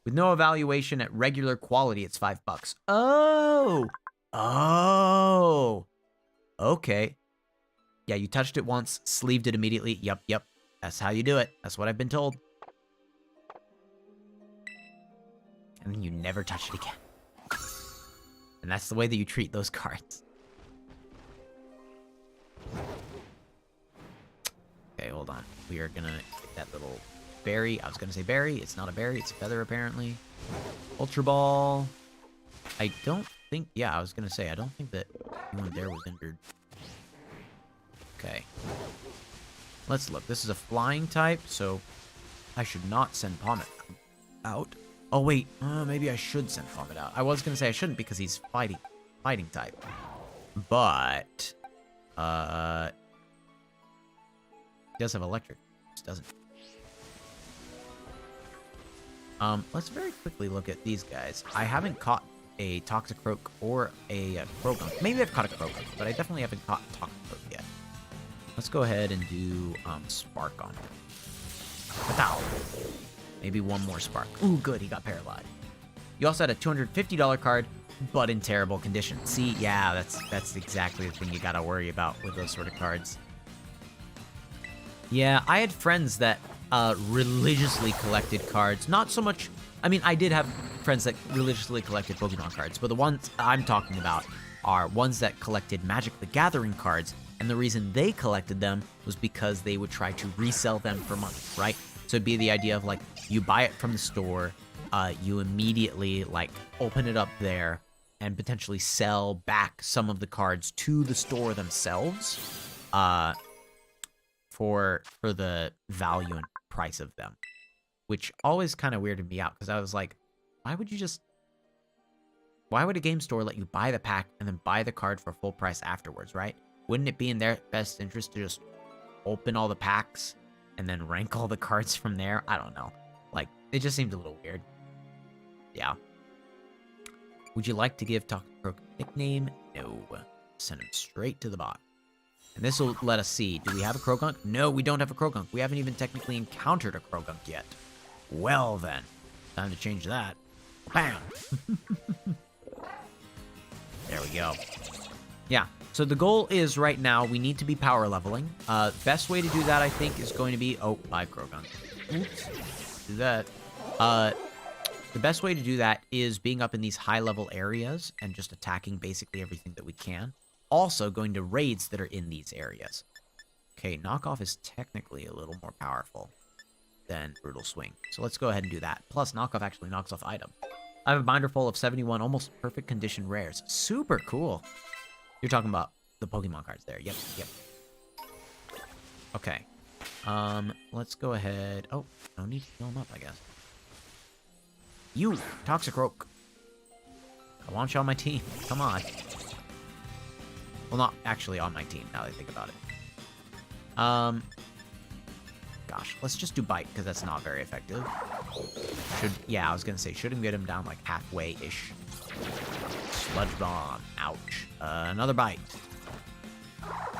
With no evaluation at regular quality, it's $5. Oh! Oh! Okay. Yeah, you touched it once, sleeved it immediately. Yep. That's how you do it. That's what I've been told. And then you never touch it again. And that's the way that you treat those cards. Okay, hold on. We are gonna get that little berry. I was gonna say berry. It's not a berry. It's a feather, apparently. Ultra Ball. I don't think... Yeah, I was gonna say, I don't think that anyone there was injured. Okay. Let's look. This is a flying type, so I should not send Pommet out. Oh, wait. Maybe I should send Pommet out. I was going to say I shouldn't because he's fighting type. But, he does have electric. Just doesn't. Let's very quickly look at these guys. I haven't caught a Toxicroak or a Croagunk. Maybe I've caught a Croagunk, but I definitely haven't caught Toxicroak yet. Let's go ahead and do Spark on him. Pow! Maybe one more Spark. Ooh, good, he got paralyzed. You also had a $250 card, but in terrible condition. See, yeah, that's exactly the thing you gotta worry about with those sort of cards. Yeah, I had friends that religiously collected cards. Not so much... I mean, I did have friends that religiously collected Pokemon cards, but the ones I'm talking about are ones that collected Magic the Gathering cards, and the reason they collected them was because they would try to resell them for money, right? So it'd be the idea of, like, you buy it from the store, you immediately, like, open it up there, and potentially sell back some of the cards to the store themselves, for the value and price of them. Which always kind of weirded me out, because I was like, why would a game store let you buy the pack and then buy the card for full price afterwards, right? Wouldn't it be in their best interest to just open all the packs and then rank all the cards from there? I don't know. Like, it just seemed a little weird. Yeah. Would you like to give Toxicroak a nickname? No. Send him straight to the bot. And this will let us see. Do we have a Croagunk? No, we don't have a Croagunk. We haven't even technically encountered a Croagunk yet. Well then. Time to change that. Bam! There we go. Yeah. So the goal is, right now, we need to be power leveling. Best way to do that, I think, is going to be... Oh, bye, Croagunk. Oops. Do that. The best way to do that is being up in these high-level areas and just attacking basically everything that we can. Also, going to raids that are in these areas. Okay, knockoff is technically a little more powerful than brutal swing. So let's go ahead and do that. Plus, knockoff actually knocks off item. I have a binder full of 71 almost perfect condition rares. Super cool. You're talking about the Pokemon cards there. Yep, yep. Okay. Let's go ahead. Oh, no need to fill them up, I guess. You, Toxicroak. I want you on my team. Come on. Well, not actually on my team, now that I think about it. Gosh, let's just do Bite, because that's not very effective. Yeah, I was going to say, shouldn't get him down, like, halfway-ish. Sludge Bomb. Ouch. Another Bite.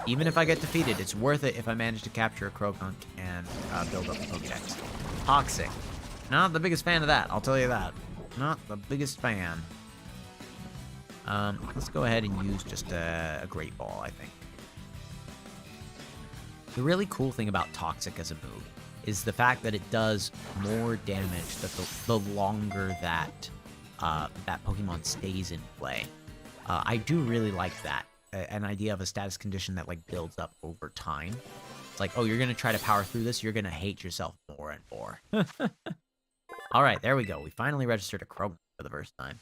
Even if I get defeated, it's worth it if I manage to capture a Croagunk and build up the Pokedex. Toxic. Not the biggest fan of that, I'll tell you that. Not the biggest fan. Let's go ahead and use just a Great Ball, I think. The really cool thing about Toxic as a move is the fact that it does more damage the longer that that Pokemon stays in play. I do really like that. An idea of a status condition that like builds up over time. It's like, oh, you're gonna try to power through this, you're gonna hate yourself more and more. All right, there we go. We finally registered a Croagunk for the first time.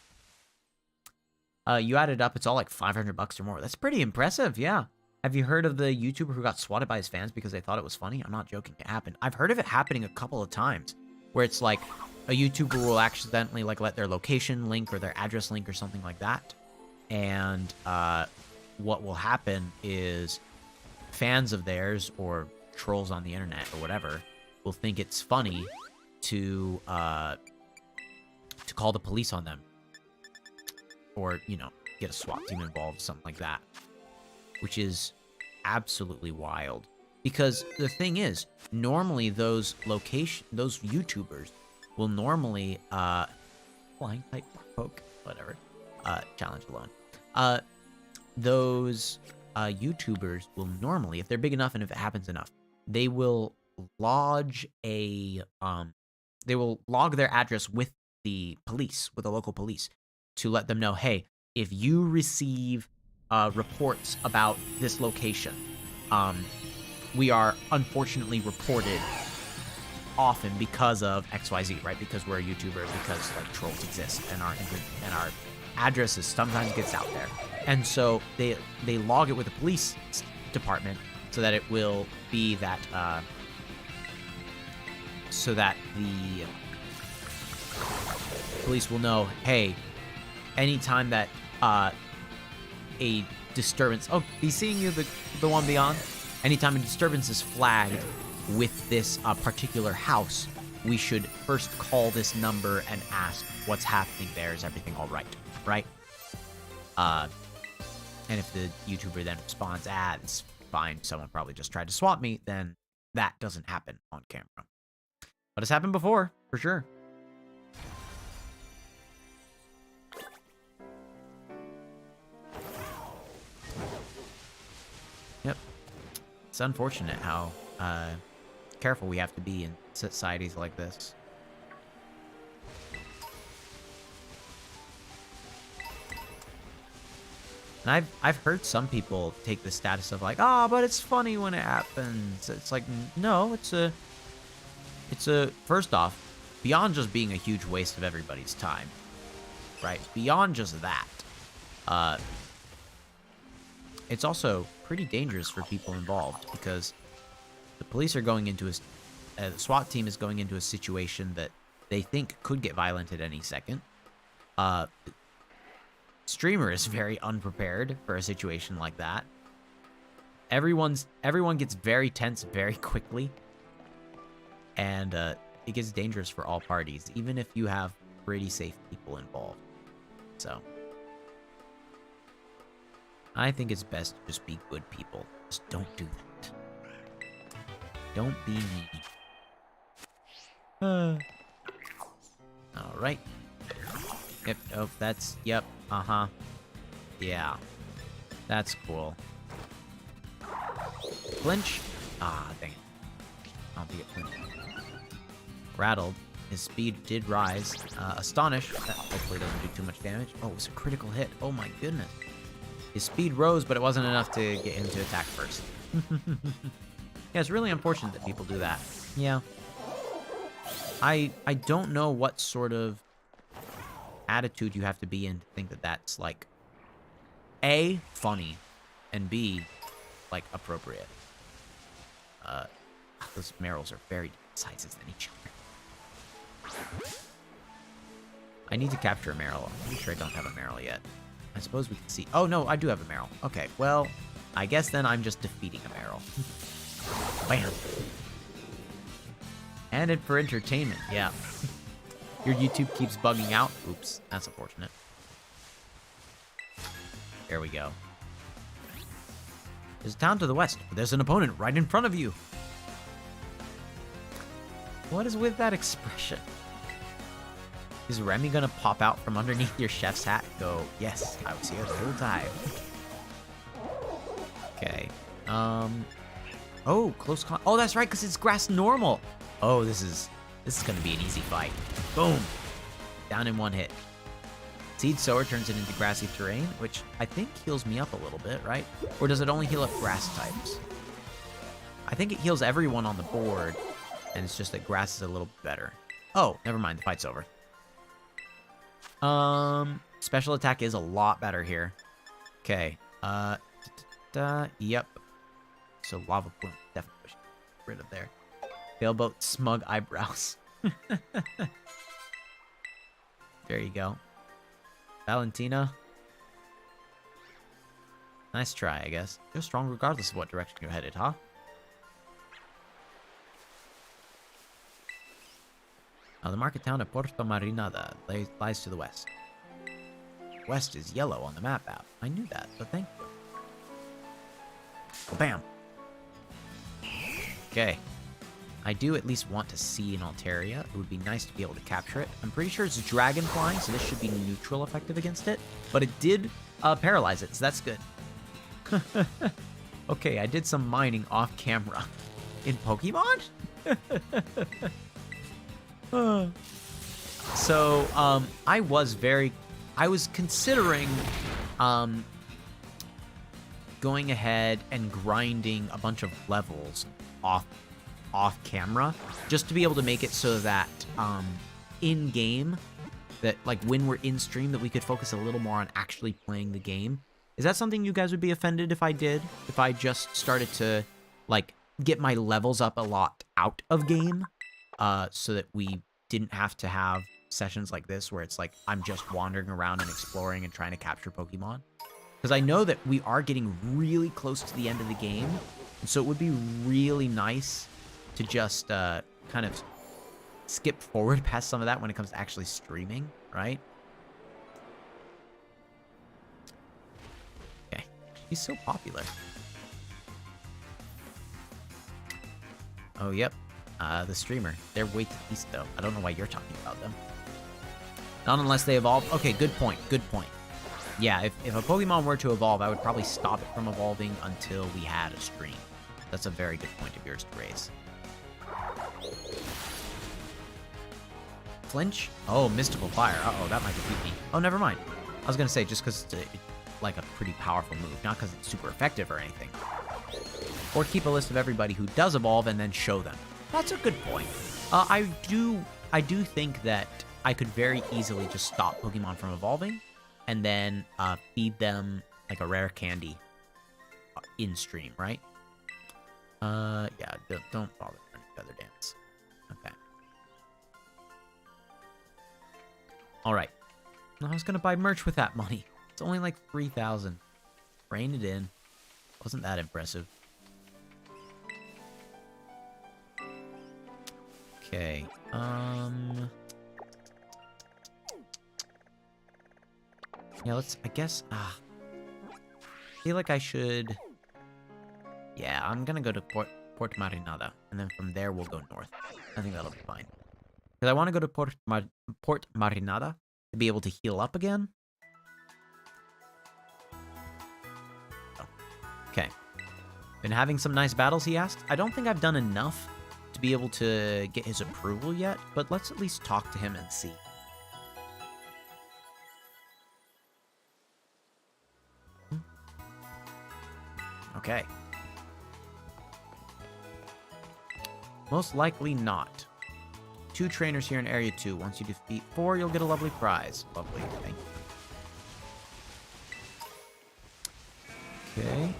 You add it up, it's all like $500 or more. That's pretty impressive, yeah. Have you heard of the YouTuber who got swatted by his fans because they thought it was funny? I'm not joking, it happened. I've heard of it happening a couple of times, where it's like a YouTuber will accidentally like let their location link or their address link or something like that, and what will happen is fans of theirs or trolls on the internet or whatever will think it's funny to call the police on them, or, you know, get a SWAT team involved, something like that, which is absolutely wild. Because the thing is, normally those YouTubers will normally flying type poke, whatever, challenge alone. Those YouTubers will normally, if they're big enough and if it happens enough, they will lodge a they will log their address with the police, with the local police, to let them know, hey, if you receive reports about this location, we are unfortunately reported often because of XYZ, right? Because we're a YouTuber, because like trolls exist, and our addresses sometimes gets out there, and so they log it with the police department so that it will be that so that the police will know, hey, anytime that a disturbance, oh, he's seeing you, the one beyond. Anytime a disturbance is flagged with this particular house, we should first call this number and ask what's happening there. Is everything all right? Right? And if the YouTuber then responds, it's fine, someone probably just tried to swap me, then that doesn't happen on camera. But it's happened before, for sure. Yep. It's unfortunate how careful we have to be in societies like this. And I've heard some people take the status of like, but it's funny when it happens. It's like, no, it's a first off, beyond just being a huge waste of everybody's time, right? Beyond just that, it's also pretty dangerous for people involved, because the police are going into the SWAT team is going into a situation that they think could get violent at any second. Streamer is very unprepared for a situation like that. Everyone gets very tense very quickly, and it gets dangerous for all parties, even if you have pretty safe people involved. So I think it's best to just be good people. Just don't do that. Don't be mean. All right. Yep. Oh, that's, yep. Uh-huh. Yeah. That's cool. Flinch? Dang it. I don't think it flinched. Rattled. His speed did rise. Astonish. That hopefully doesn't do too much damage. Oh, it was a critical hit. Oh my goodness. His speed rose, but it wasn't enough to get him to attack first. Yeah, it's really unfortunate that people do that. Yeah. I don't know what sort of attitude you have to be in to think that that's, like, A, funny, and B, like, appropriate. Those Merrills are very different sizes than each other. I need to capture a Merrill. I'm pretty sure I don't have a Merrill yet. I suppose we can see... Oh, no, I do have a Merrill. Okay, well, I guess then I'm just defeating a Merrill. Bam. And it for entertainment, yeah. Your YouTube keeps bugging out. Oops, that's unfortunate. There we go. There's a town to the west, but there's an opponent right in front of you. What is with that expression? Is Remy gonna pop out from underneath your chef's hat? Go, yes, I was here the whole time. Okay. Oh, close con. Oh, that's right, because it's grass normal. Oh, this is gonna be an easy fight. Boom. Down in one hit. Seed Sower turns it into grassy terrain, which I think heals me up a little bit, right? Or does it only heal up grass types? I think it heals everyone on the board, and it's just that grass is a little better. Oh, never mind. The fight's over. Special attack is a lot better here. Okay. Yep. So lava plume, definitely push rid of there. Sailboat, smug eyebrows. There you go. Valentina. Nice try, I guess. You're strong regardless of what direction you're headed, huh? The market town of Porto Marinada lies to the west. West is yellow on the map app. I knew that, but thank you. Oh, bam. Okay. I do at least want to see an Altaria. It would be nice to be able to capture it. I'm pretty sure it's dragon flying, so this should be neutral effective against it. But it did paralyze it, so that's good. Okay, I did some mining off camera. In Pokemon? So, I was considering, going ahead and grinding a bunch of levels off camera, just to be able to make it so that, in game, that, like, when we're in stream, that we could focus a little more on actually playing the game. Is that something you guys would be offended if I did? If I just started to, like, get my levels up a lot out of game? So that we didn't have to have sessions like this where it's like I'm just wandering around and exploring and trying to capture Pokemon. Because I know that we are getting really close to the end of the game, and so it would be really nice to just kind of skip forward past some of that when it comes to actually streaming, right? Okay, he's so popular. Oh, yep. The streamer. They're way to the east, though. I don't know why you're talking about them. Not unless they evolve. Okay, good point. Good point. Yeah, if a Pokemon were to evolve, I would probably stop it from evolving until we had a stream. That's a very good point of yours to raise. Flinch? Oh, Mystical Fire. Uh-oh, that might defeat me. Oh, never mind. I was going to say, just because it's like a pretty powerful move, not because it's super effective or anything. Or keep a list of everybody who does evolve and then show them. That's a good point. I do think that I could very easily just stop Pokemon from evolving and then feed them like a rare candy in stream, right? Yeah, don't bother with Feather Dance. Okay. All right. I was gonna buy merch with that money. It's only like 3,000. Rein it in. Wasn't that impressive? Okay. Yeah, I guess, I feel like I should, yeah, I'm gonna go to Port Marinada, and then from there we'll go north. I think that'll be fine. Because I want to go to Port Marinada to be able to heal up again. Oh. Okay. Been having some nice battles, he asked. I don't think I've done enough to be able to get his approval yet, but let's at least talk to him and see. Okay. Most likely not. 2 trainers here in Area 2. Once you defeat 4, you'll get a lovely prize. Lovely, thank you. Okay.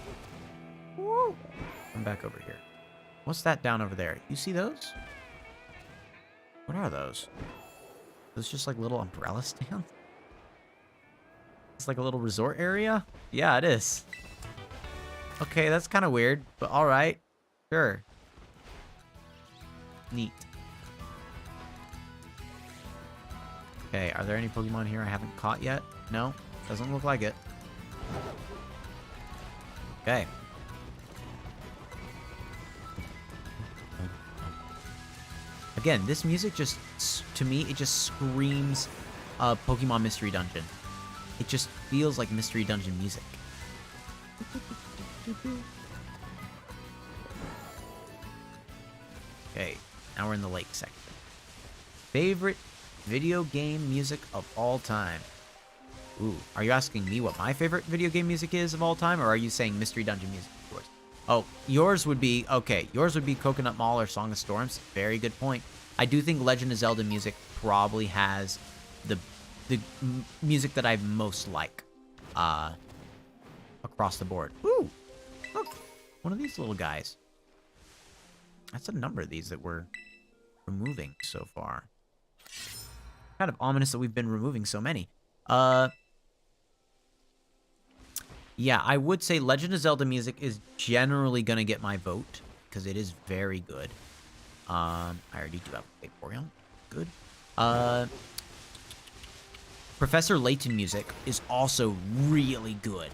Woo. Come back over here. What's that down over there? You see those? What are those? Those just like little umbrella stands? It's like a little resort area? Yeah, it is. Okay, that's kind of weird, but alright. Sure. Neat. Okay, are there any Pokemon here I haven't caught yet? No? Doesn't look like it. Okay. Again, this music just, to me, it just screams Pokemon Mystery Dungeon. It just feels like Mystery Dungeon music. Okay, now we're in the lake section. Favorite video game music of all time? Ooh, are you asking me what my favorite video game music is of all time, or are you saying Mystery Dungeon music, of course? Oh, yours would be, okay, yours would be Coconut Mall or Song of Storms. Very good point. I do think Legend of Zelda music probably has the music that I most like across the board. Ooh, look, one of these little guys. That's a number of these that we're removing so far. Kind of ominous that we've been removing so many. Yeah, I would say Legend of Zelda music is generally going to get my vote, because it is very good. I already do have a Vaporeon. Good. Professor Layton music is also really good.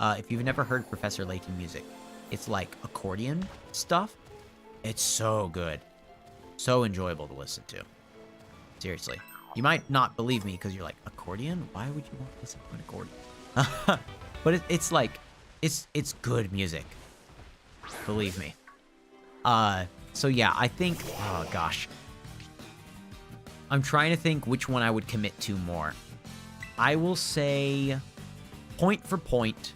If you've never heard Professor Layton music, it's like accordion stuff. It's so good. So enjoyable to listen to. Seriously. You might not believe me because you're like, accordion? Why would you want to listen to an accordion? But it's like, it's good music. Believe me. So yeah, I think, oh gosh. I'm trying to think which one I would commit to more. I will say point for point,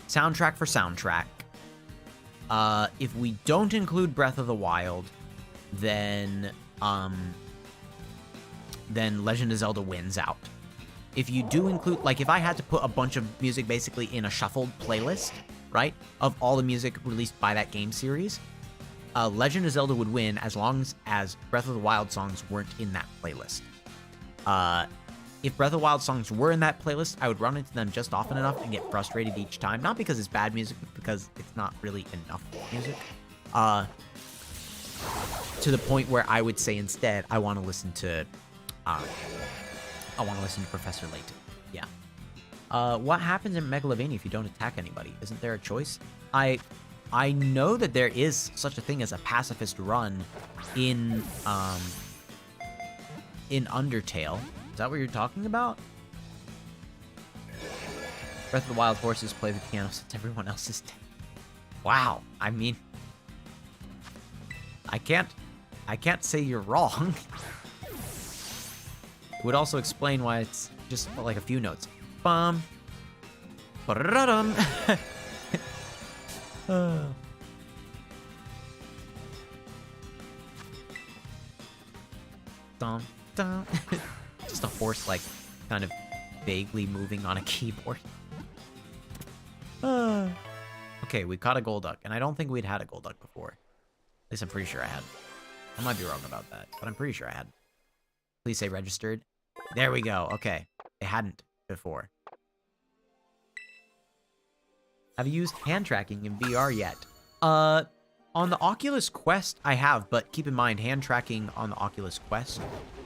soundtrack for soundtrack. If we don't include Breath of the Wild, then Legend of Zelda wins out. If you do include, like, if I had to put a bunch of music basically in a shuffled playlist, right, of all the music released by that game series, Legend of Zelda would win as long as Breath of the Wild songs weren't in that playlist. If Breath of the Wild songs were in that playlist, I would run into them just often enough and get frustrated each time. Not because it's bad music, but because it's not really enough music. To the point where I would say instead, I want to listen to Professor Layton. Yeah. What happens in Megalovania if you don't attack anybody? Isn't there a choice? I know that there is such a thing as a pacifist run in Undertale. Is that what you're talking about? Breath of the Wild horses play the piano since everyone else is dead. Wow. I mean, I can't say you're wrong. It would also explain why it's just like a few notes. Bum. Ba-da-da-dum. Dum, dum. Just a horse, like, kind of vaguely moving on a keyboard. Okay, we caught a Golduck, and I don't think we'd had a Golduck before. At least I'm pretty sure I had. I might be wrong about that, but I'm pretty sure I had. Please say registered. There we go. Okay. It hadn't before. Have you used hand tracking in VR yet? On the Oculus Quest, I have, but keep in mind, hand tracking on the Oculus Quest,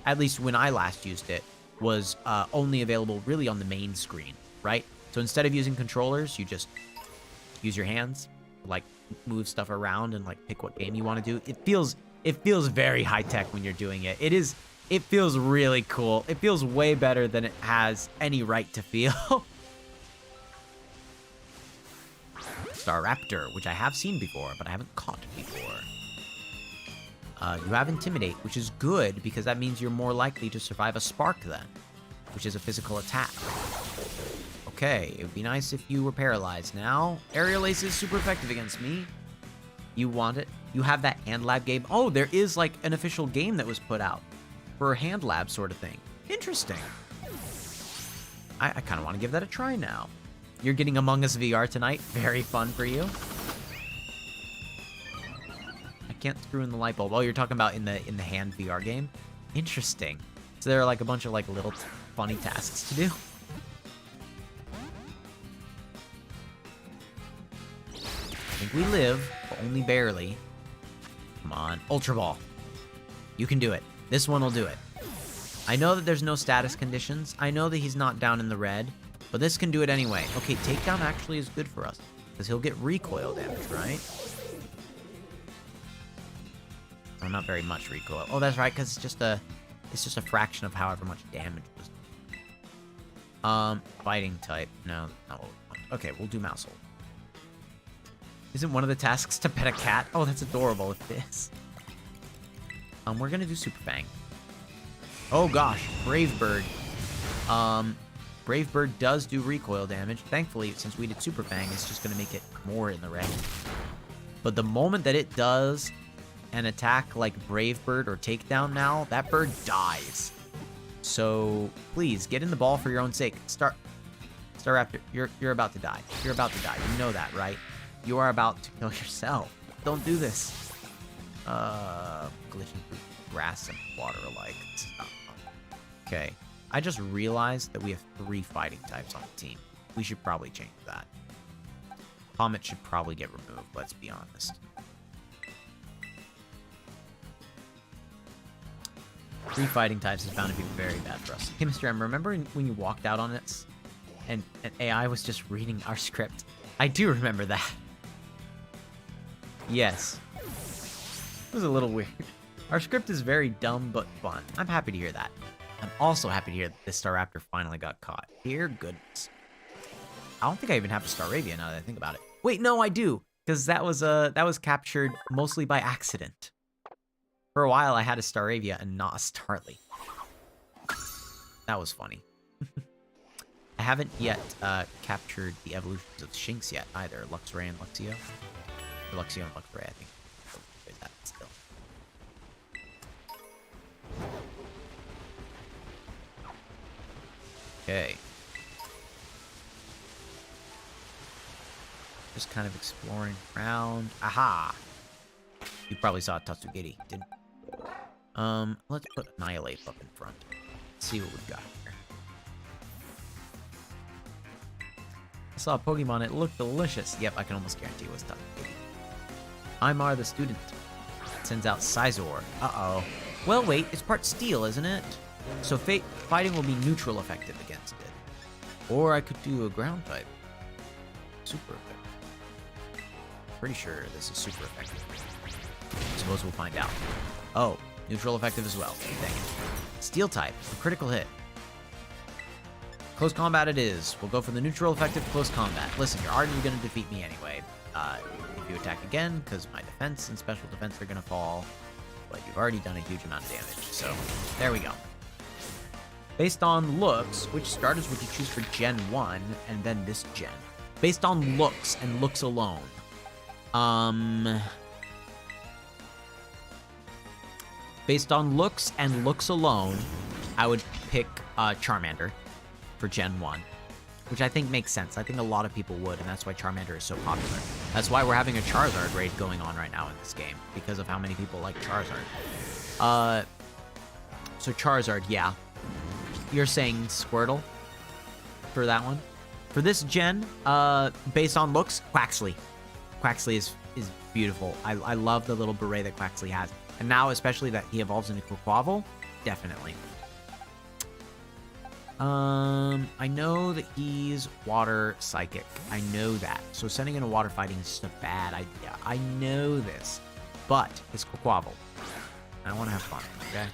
at least when I last used it, was only available really on the main screen, right? So instead of using controllers, you just use your hands, like move stuff around and like pick what game you want to do. It feels very high tech when you're doing it. It feels really cool. It feels way better than it has any right to feel. Staraptor, which I have seen before, but I haven't caught before. You have Intimidate, which is good because that means you're more likely to survive a Spark then, which is a physical attack. Okay, it would be nice if you were paralyzed. Now, Aerial Ace is super effective against me. You want it. You have that hand lab game. Oh, there is like an official game that was put out for a hand lab sort of thing. Interesting. I kind of want to give that a try now. You're getting Among Us VR tonight. Very fun for you. I can't screw in the light bulb. Oh, you're talking about in the hand VR game? Interesting. So there are like a bunch of like little funny tasks to do. I think we live, but only barely. Come on. Ultra Ball. You can do it. This one will do it. I know that there's no status conditions. I know that he's not down in the red, but this can do it anyway. Okay, takedown actually is good for us, because he'll get recoil damage, right? Oh, not very much recoil. Oh, that's right, because it's just a fraction of however much damage was. Fighting type. No, not what we want. Okay, we'll do Mousehole. Isn't one of the tasks to pet a cat? Oh, that's adorable if it is. We're gonna do Super Fang. Oh gosh, Brave Bird. Brave Bird does do recoil damage. Thankfully, since we did Super Fang, it's just gonna make it more in the red. But the moment that it does an attack like Brave Bird or Takedown now, that bird dies. So please get in the ball for your own sake. Star Raptor, you're about to die. You're about to die. You know that, right? You are about to kill yourself. Don't do this. Glitching through grass and water alike. This is not fun. Okay. I just realized that we have 3 fighting types on the team. We should probably change that. Comet should probably get removed, let's be honest. 3 fighting types is bound to be very bad for us. Hey, MrM, remember when you walked out on it and AI was just reading our script? I do remember that. Yes. It was a little weird. Our script is very dumb but fun. I'm happy to hear that. I'm also happy to hear that this Staraptor finally got caught. Dear goodness. I don't think I even have a Staravia now that I think about it. Wait, no, I do. Because that was captured mostly by accident. For a while, I had a Staravia and not a Starly. That was funny. I haven't yet captured the evolutions of Shinx yet either. Luxray and Luxio. Or Luxio and Luxray, I think. That still. Okay. Just kind of exploring around. Aha! You probably saw Tatsugiri, didn't you? Let's put Annihilate up in front. Let's see what we've got here. I saw a Pokemon, it looked delicious. Yep, I can almost guarantee it was Tatsugiri. Imar the student. Sends out Scizor. Uh-oh. Well, wait, it's part steel, isn't it? So fighting will be neutral effective against it. Or I could do a ground type. Super effective. Pretty sure this is super effective. Suppose we'll find out. Oh, neutral effective as well. Dang it. Steel type, a critical hit. Close combat it is. We'll go for the neutral effective close combat. Listen, you're already going to defeat me anyway. If you attack again, because my defense and special defense are going to fall. But you've already done a huge amount of damage. So, there we go. Based on looks, which starters would you choose for Gen 1 and then this gen? Based on looks and looks alone. Based on looks and looks alone, I would pick Charmander for Gen 1, which I think makes sense. I think a lot of people would, and that's why Charmander is so popular. That's why we're having a Charizard raid going on right now in this game, because of how many people like Charizard. So Charizard, yeah. You're saying Squirtle for that one? For this gen, based on looks, Quaxly. Quaxly is beautiful. I love the little beret that Quaxly has. And now, especially that he evolves into Quaquaval, definitely. I know that he's water psychic. I know that. So sending in a water fighting is just a bad idea. I know this. But it's Quaquaval. I want to have fun, okay?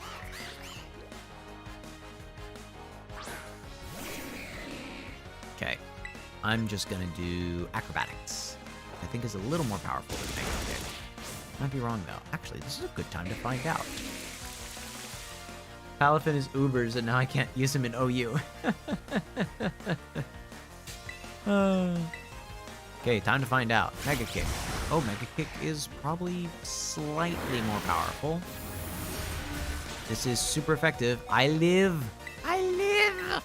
Okay. I'm just going to do Acrobatics. I think is a little more powerful than Mega Kick. Might be wrong, though. Actually, this is a good time to find out. Palafin is Ubers, and now I can't use him in OU. Okay, time to find out. Mega Kick. Oh, Mega Kick is probably slightly more powerful. This is super effective. I live! I live!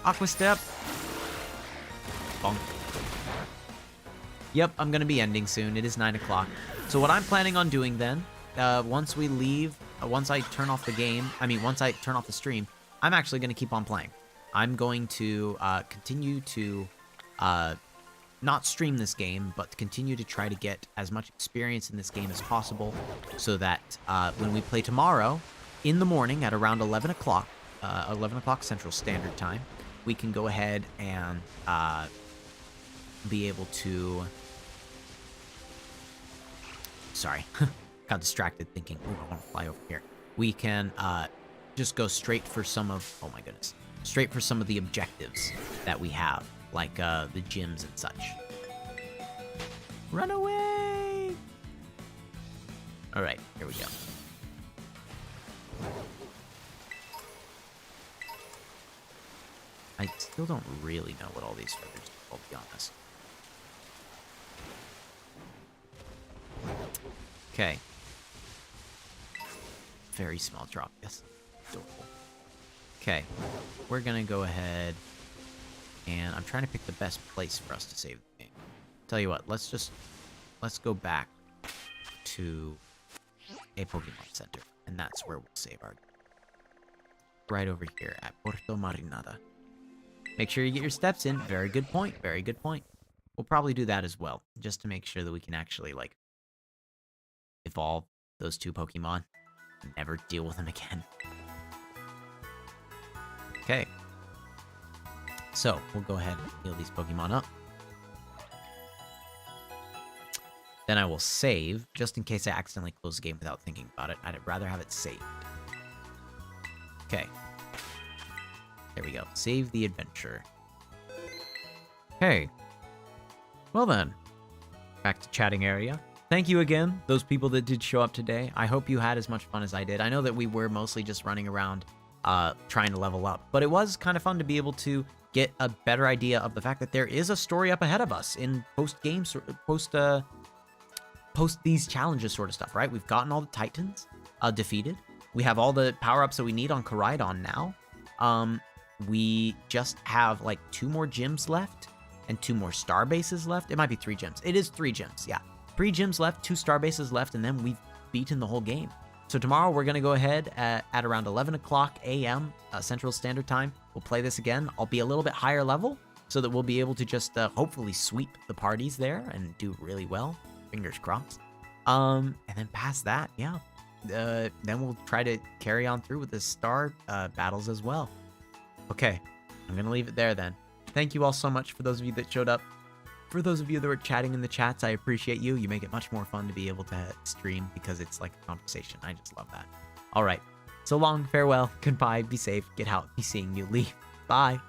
Aqua Step. Bonk. Yep, I'm gonna be ending soon. It is 9 o'clock. So what I'm planning on doing then, once we leave, once I turn off the game, once I turn off the stream, I'm actually gonna keep on playing. I'm going to continue to not stream this game, but continue to try to get as much experience in this game as possible so that when we play tomorrow in the morning at around 11 o'clock Central Standard Time, we can go ahead and be able to... Sorry, got distracted thinking, oh, I want to fly over here. We can just go straight for some of... Oh my goodness. Straight for some of the objectives that we have, like the gyms and such. Run away! Alright, here we go. I still don't really know what all these feathers do, I'll be honest. Okay. Very small drop, yes. Adorable. Okay, we're gonna go ahead, and I'm trying to pick the best place for us to save the game. Tell you what, let's go back to a Pokemon Center, and that's where we'll save our game. Right over here at Puerto Marinada. Make sure you get your steps in. Very good point. Very good point. We'll probably do that as well, just to make sure that we can actually, like, evolve those two Pokemon and never deal with them again. Okay. So, we'll go ahead and heal these Pokemon up. Then I will save, just in case I accidentally close the game without thinking about it. I'd rather have it saved. Okay. There we go. Save the adventure. Okay. Well then. Back to chatting area. Thank you again, those people that did show up today. I hope you had as much fun as I did. I know that we were mostly just running around trying to level up, but it was kind of fun to be able to get a better idea of the fact that there is a story up ahead of us in post-game, post these challenges sort of stuff, right? We've gotten all the Titans defeated. We have all the power-ups that we need on Koraidon now. We just have like 2 more gyms left and 2 more star bases left. It might be 3 gyms. It is 3 gyms, yeah. 3 gyms left, 2 star bases left, and then we've beaten the whole game. So tomorrow we're going to go ahead at around 11 o'clock a.m. Central Standard Time. We'll play this again. I'll be a little bit higher level so that we'll be able to just hopefully sweep the parties there and do really well. Fingers crossed. And then past that, yeah. Then we'll try to carry on through with the star battles as well. Okay, I'm going to leave it there then. Thank you all so much for those of you that showed up. For those of you that were chatting in the chats, I appreciate you. You make it much more fun to be able to stream because it's like a conversation. I just love that. All right. So long, farewell, goodbye, be safe, get out, be seeing you, leave. Bye.